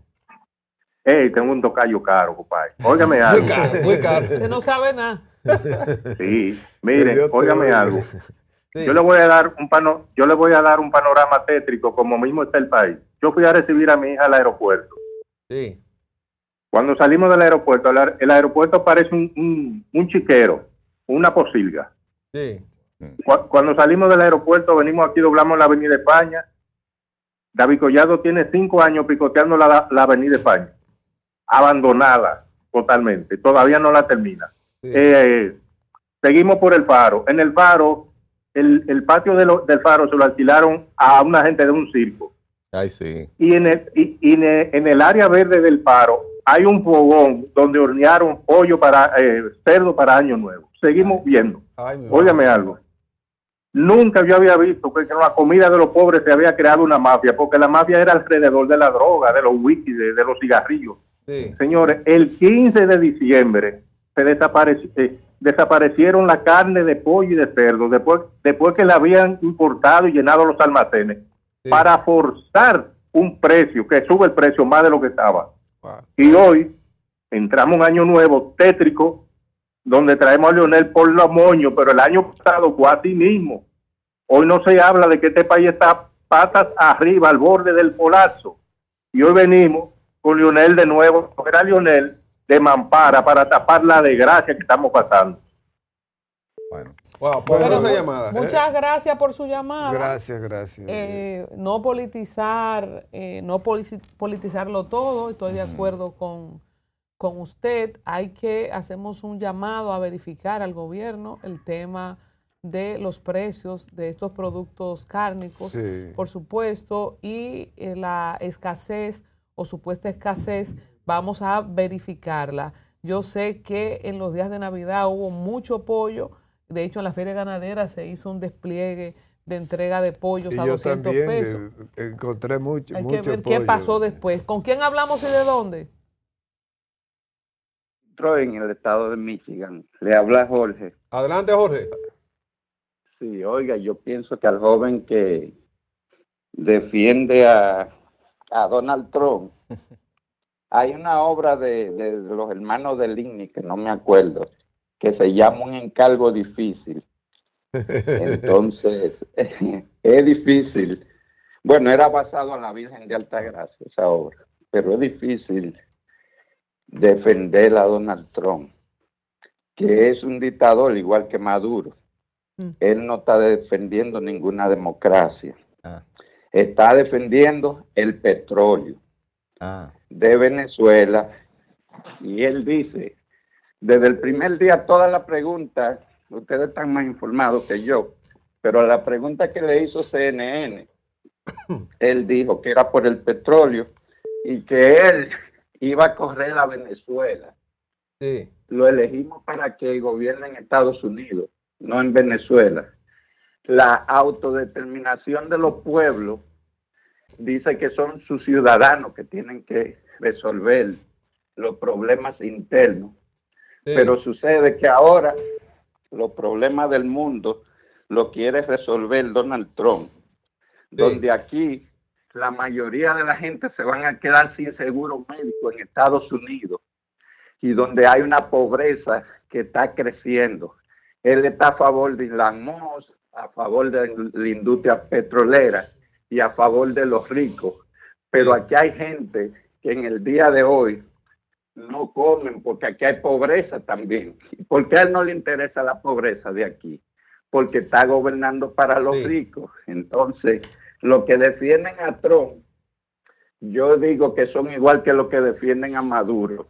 Hey, tengo un tocayo caro, compadre. Óigame algo. Muy caro, muy caro. Usted no sabe nada. Sí, Que miren, Dios te óigame oiga. algo. Sí. Yo le voy a dar un panorama tétrico como mismo está el país. Yo fui a recibir a mi hija al aeropuerto. Sí. Cuando salimos del aeropuerto, el aeropuerto parece un chiquero, una posilga. Sí. Cuando salimos del aeropuerto, venimos aquí, doblamos la Avenida España. David Collado tiene 5 años picoteando la Avenida España, abandonada totalmente, todavía no la termina. Sí. Seguimos por el Faro. En el Faro, el patio del Faro se lo alquilaron a una gente de un circo. Ay, sí. Y en el área verde del Faro hay un fogón donde hornearon pollo para cerdo para Año Nuevo. Seguimos viendo. Óigame algo. Nunca yo había visto que en la comida de los pobres se había creado una mafia, porque la mafia era alrededor de la droga, de los whisky, de los cigarrillos. Sí. Señores, el 15 de diciembre se desaparecieron la carne de pollo y de cerdo, después que la habían importado y llenado los almacenes, para forzar un precio, que sube el precio más de lo que estaba. Wow. Y hoy entramos un año nuevo tétrico, donde traemos a Leonel por los moños, pero el año pasado fue así mismo. Hoy no se habla de que este país está patas arriba, al borde del colapso. Y hoy venimos con Leonel de nuevo, era Leonel de mampara para tapar la desgracia que estamos pasando. Bueno. Wow, poderosa llamada. Muchas gracias por su llamada. Gracias. No politizar, no politizarlo todo, estoy de acuerdo con usted. Hacemos un llamado a verificar al gobierno el tema de los precios de estos productos cárnicos, por supuesto, y la escasez o supuesta escasez, vamos a verificarla. Yo sé que en los días de Navidad hubo mucho pollo. De hecho, en la feria ganadera se hizo un despliegue de entrega de pollos a 200 pesos. Encontré mucho Hay que ver pollo. qué pasó después. ¿Con quién hablamos y de dónde? En el estado de Michigan. Le habla Jorge. Adelante, Jorge. Sí, oiga, yo pienso que al joven que defiende a Donald Trump, hay una obra de los hermanos de Ligny, que no me acuerdo, que se llama Un encargo difícil. Entonces, es difícil. Bueno, era basado en la Virgen de Altagracia, esa obra, pero es difícil defender a Donald Trump, que es un dictador igual que Maduro. Él no está defendiendo ninguna democracia. Está defendiendo el petróleo de Venezuela. Y él dice, desde el primer día, todas las preguntas, ustedes están más informados que yo, pero la pregunta que le hizo CNN, él dijo que era por el petróleo y que él iba a correr a Venezuela. Sí. Lo elegimos para que gobierne en Estados Unidos, no en Venezuela. La autodeterminación de los pueblos dice que son sus ciudadanos que tienen que resolver los problemas internos. Sí. Pero sucede que ahora los problemas del mundo lo quiere resolver Donald Trump. Sí. Donde aquí la mayoría de la gente se van a quedar sin seguro médico en Estados Unidos y donde hay una pobreza que está creciendo. Él está a favor de Elon Musk, a favor de la industria petrolera y a favor de los ricos. Pero aquí hay gente que en el día de hoy no comen porque aquí hay pobreza también. ¿Por qué a él no le interesa la pobreza de aquí? Porque está gobernando para los ricos. Entonces, los que defienden a Trump, yo digo que son igual que los que defienden a Maduro.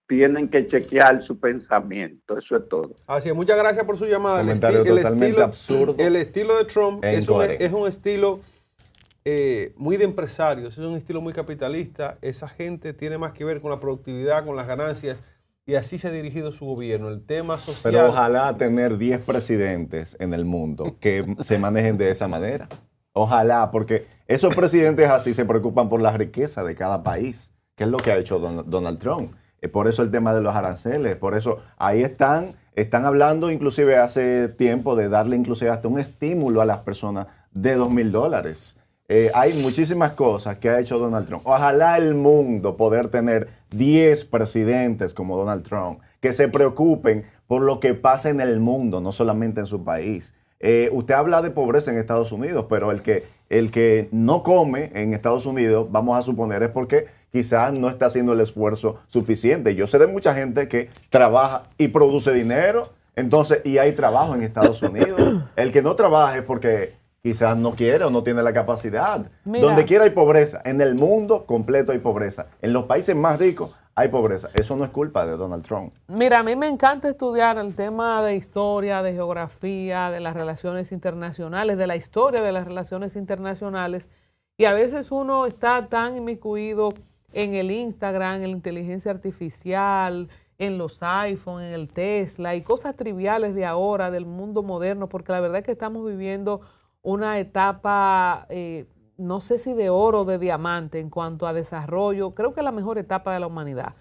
Tienen que chequear su pensamiento, eso es todo. Así es, muchas gracias por su llamada. Comentario totalmente absurdo. El estilo de Trump es un estilo muy de empresarios, es un estilo muy capitalista. Esa gente tiene más que ver con la productividad, con las ganancias, y así se ha dirigido su gobierno. El tema social... Pero ojalá tener 10 presidentes en el mundo que se manejen de esa manera. Ojalá, porque esos presidentes así se preocupan por la riqueza de cada país, que es lo que ha hecho Donald Trump. Por eso el tema de los aranceles, por eso ahí están hablando inclusive hace tiempo de darle inclusive hasta un estímulo a las personas de $2,000. Hay muchísimas cosas que ha hecho Donald Trump. Ojalá el mundo poder tener 10 presidentes como Donald Trump, que se preocupen por lo que pasa en el mundo, no solamente en su país. Usted habla de pobreza en Estados Unidos, pero el que no come en Estados Unidos, vamos a suponer, es porque quizás no está haciendo el esfuerzo suficiente. Yo sé de mucha gente que trabaja y produce dinero, entonces, y hay trabajo en Estados Unidos. El que no trabaja es porque quizás no quiere o no tiene la capacidad. Mira, donde quiera hay pobreza. En el mundo completo hay pobreza. En los países más ricos hay pobreza. Eso no es culpa de Donald Trump. Mira, a mí me encanta estudiar el tema de historia, de geografía, de las relaciones internacionales, de la historia de las relaciones internacionales. Y a veces uno está tan inmiscuido en el Instagram, en la inteligencia artificial, en los iPhone, en el Tesla y cosas triviales de ahora, del mundo moderno, porque la verdad es que estamos viviendo una etapa, no sé si de oro o de diamante en cuanto a desarrollo. Creo que es la mejor etapa de la humanidad.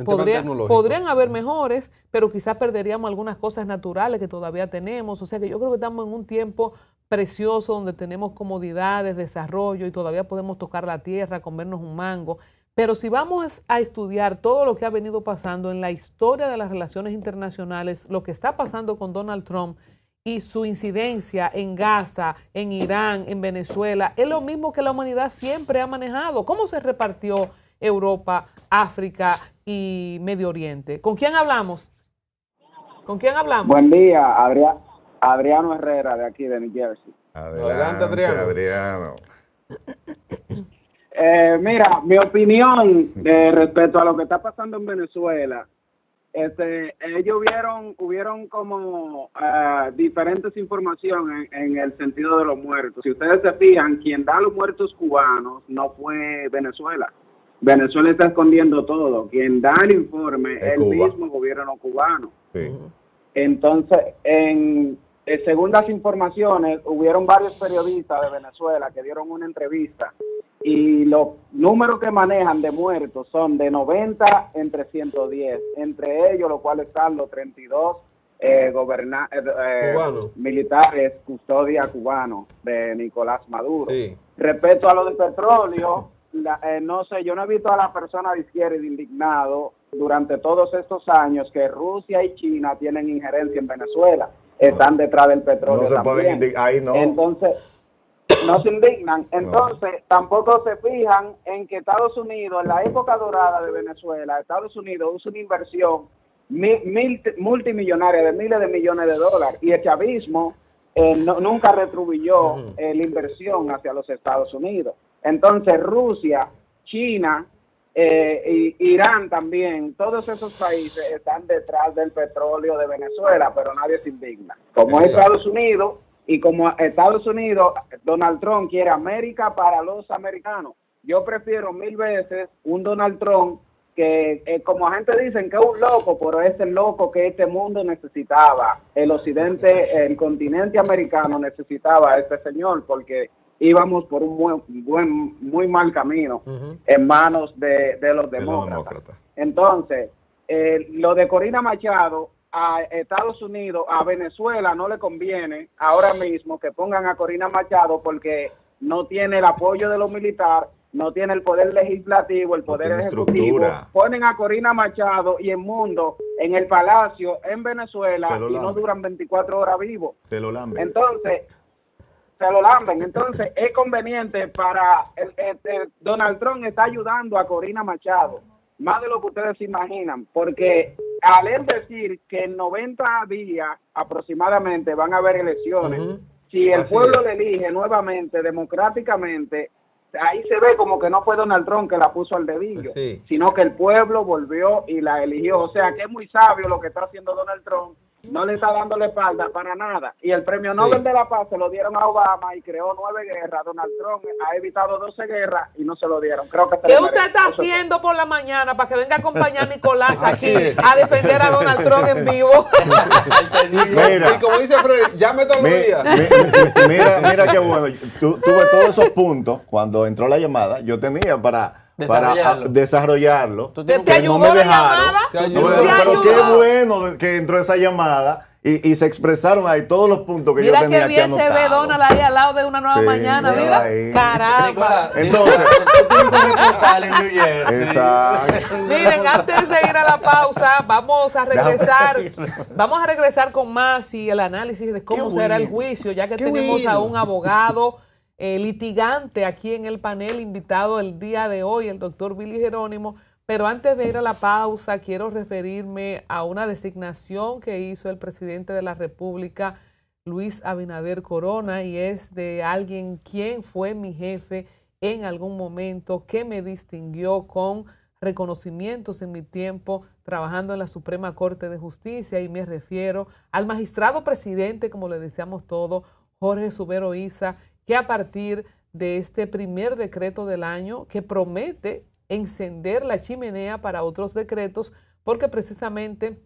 Podrían haber mejores, pero quizás perderíamos algunas cosas naturales que todavía tenemos. O sea que yo creo que estamos en un tiempo precioso donde tenemos comodidades, desarrollo y todavía podemos tocar la tierra, comernos un mango. Pero si vamos a estudiar todo lo que ha venido pasando en la historia de las relaciones internacionales, lo que está pasando con Donald Trump y su incidencia en Gaza, en Irán, en Venezuela, es lo mismo que la humanidad siempre ha manejado. ¿Cómo se repartió Europa, África y Medio Oriente? ¿Con quién hablamos? ¿Con quién hablamos? Buen día, Adriano Herrera, de aquí de New Jersey. Adelante, Adriano. Mira, mi opinión respecto a lo que está pasando en Venezuela, ellos hubieron como diferentes informaciones en el sentido de los muertos. Si ustedes se fijan, quien da los muertos cubanos no fue Venezuela. Venezuela está escondiendo todo. Quien da el informe es el mismo gobierno cubano. Sí. Entonces, según las informaciones, hubieron varios periodistas de Venezuela que dieron una entrevista y los números que manejan de muertos son de 90 entre 110, entre ellos los cuales están los 32 militares custodia cubanos de Nicolás Maduro. Sí. Respecto a lo del petróleo, no sé, yo no he visto a la persona de izquierda indignado durante todos estos años que Rusia y China tienen injerencia en Venezuela, están detrás del petróleo. No se también. pueden indignar, ahí no. Entonces, no se indignan. Entonces, tampoco se fijan en que Estados Unidos, en la época dorada de Venezuela, Estados Unidos hizo una inversión multimillonaria de miles de millones de dólares y el chavismo nunca retribuyó la inversión hacia los Estados Unidos. Entonces, Rusia, China, Irán también, todos esos países están detrás del petróleo de Venezuela, pero nadie se indigna. Como es Estados Unidos, y como Estados Unidos, Donald Trump quiere América para los americanos. Yo prefiero 1000 veces un Donald Trump que, como la gente dicen que es un loco, pero es el loco que este mundo necesitaba. El occidente, el continente americano necesitaba a este señor, porque íbamos por un muy mal camino en manos de los demócratas. Entonces, lo de Corina Machado, a Estados Unidos, a Venezuela no le conviene ahora mismo que pongan a Corina Machado porque no tiene el apoyo de los militares, no tiene el poder legislativo, el poder ejecutivo. Ponen a Corina Machado y el mundo en el palacio en Venezuela y no duran 24 horas vivos. Se lo lamben. Entonces, se lo lamben. Entonces, es conveniente para Donald Trump está ayudando a Corina Machado, más de lo que ustedes se imaginan, porque al él decir que en 90 días aproximadamente van a haber elecciones, si el pueblo le elige nuevamente, democráticamente, ahí se ve como que no fue Donald Trump que la puso al dedillo, sino que el pueblo volvió y la eligió. O sea, que es muy sabio lo que está haciendo Donald Trump, no le está dando la espalda para nada. Y el premio Nobel de la Paz se lo dieron a Obama y creó 9 guerras. Donald Trump ha evitado 12 guerras y no se lo dieron. Creo que ¿qué usted está haciendo por la mañana para que venga a acompañar a Nicolás aquí a defender a Donald Trump en vivo? Mira, y como dice Fred, llame todos los días. Mira qué bueno. Tuve todos esos puntos cuando entró la llamada. Yo tenía para desarrollarlo. ¿Te ayudó la llamada? Pero qué bueno que entró esa llamada y se expresaron ahí todos los puntos que yo tenía que anotar. Mira qué bien se ve Donald ahí al lado de una nueva mañana, mira. Ahí. Caramba. Entonces, exacto. Miren, antes de ir a la pausa, vamos a regresar con más y el análisis de cómo será el juicio, ya que tenemos a un abogado litigante aquí en el panel invitado el día de hoy, el doctor Billy Jerónimo. Pero antes de ir a la pausa, quiero referirme a una designación que hizo el presidente de la República, Luis Abinader Corona, y es de alguien quien fue mi jefe en algún momento, que me distinguió con reconocimientos en mi tiempo trabajando en la Suprema Corte de Justicia, y me refiero al magistrado presidente, como le deseamos todos, Jorge Subero Isa, que a partir de este primer decreto del año, que promete encender la chimenea para otros decretos, porque precisamente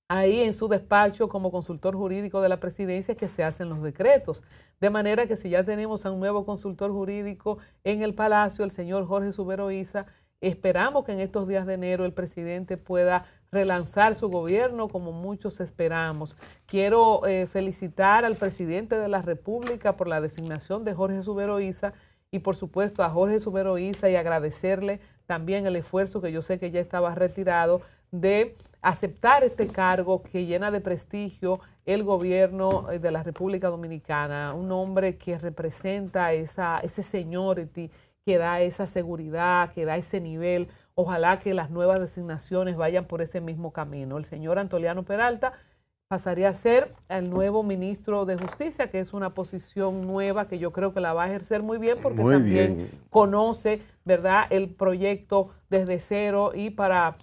ahí en su despacho como consultor jurídico de la presidencia es que se hacen los decretos. De manera que si ya tenemos a un nuevo consultor jurídico en el Palacio, el señor Jorge Subero Isa, esperamos que en estos días de enero el presidente pueda relanzar su gobierno como muchos esperamos. Quiero felicitar al presidente de la República por la designación de Jorge Subero Isa y por supuesto a Jorge Subero Isa, y agradecerle también el esfuerzo, que yo sé que ya estaba retirado, de aceptar este cargo que llena de prestigio el gobierno de la República Dominicana, un hombre que representa ese seniority, que da esa seguridad, que da ese nivel. Ojalá que las nuevas designaciones vayan por ese mismo camino. El señor Antoliano Peralta pasaría a ser el nuevo ministro de Justicia, que es una posición nueva que yo creo que la va a ejercer muy bien, porque también conoce, ¿verdad?, el proyecto desde cero, y para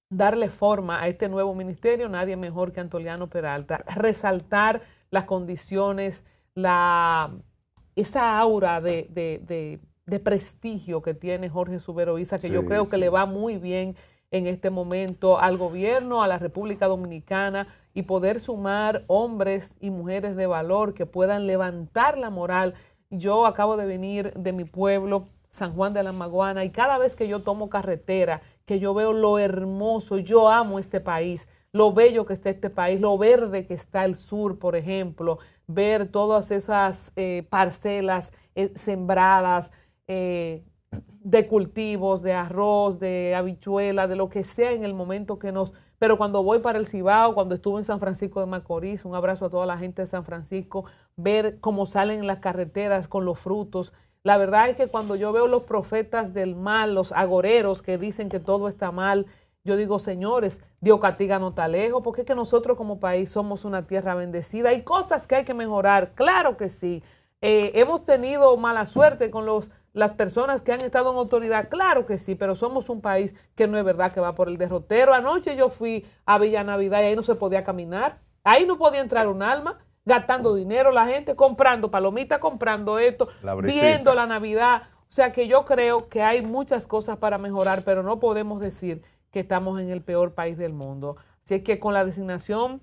darle forma a este nuevo ministerio, nadie mejor que Antoliano Peralta. Resaltar las condiciones, esa aura de prestigio que tiene Jorge Subero Isa, que yo creo que le va muy bien en este momento al gobierno, a la República Dominicana, y poder sumar hombres y mujeres de valor que puedan levantar la moral. Yo acabo de venir de mi pueblo, San Juan de la Maguana, y cada vez que yo tomo carretera, que yo veo lo hermoso, yo amo este país, lo bello que está este país, lo verde que está el sur, por ejemplo, ver todas esas parcelas sembradas, de cultivos, de arroz, de habichuela, de lo que sea en el momento que nos... Pero cuando voy para el Cibao, cuando estuve en San Francisco de Macorís, un abrazo a toda la gente de San Francisco, ver cómo salen las carreteras con los frutos. La verdad es que cuando yo veo los profetas del mal, los agoreros que dicen que todo está mal, yo digo, señores, Dios castiga no está lejos, porque es que nosotros como país somos una tierra bendecida. Hay cosas que hay que mejorar, claro que sí. Hemos tenido mala suerte con las personas que han estado en autoridad, claro que sí, pero somos un país que no es verdad que va por el derrotero. Anoche yo fui a Villa Navidad y ahí no se podía caminar, ahí no podía entrar un alma, gastando dinero la gente, comprando palomitas, comprando esto, viendo la Navidad. O sea que yo creo que hay muchas cosas para mejorar, pero no podemos decir que estamos en el peor país del mundo. Así es que con la designación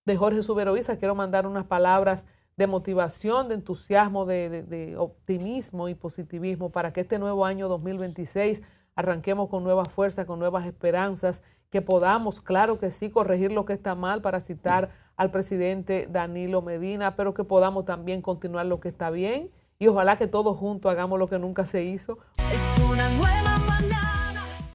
de Jorge Subero Isa quiero mandar unas palabras de motivación, de entusiasmo, de optimismo y positivismo para que este nuevo año 2026 arranquemos con nuevas fuerzas, con nuevas esperanzas, que podamos, claro que sí, corregir lo que está mal, para citar al presidente Danilo Medina, pero que podamos también continuar lo que está bien, y ojalá que todos juntos hagamos lo que nunca se hizo. Es una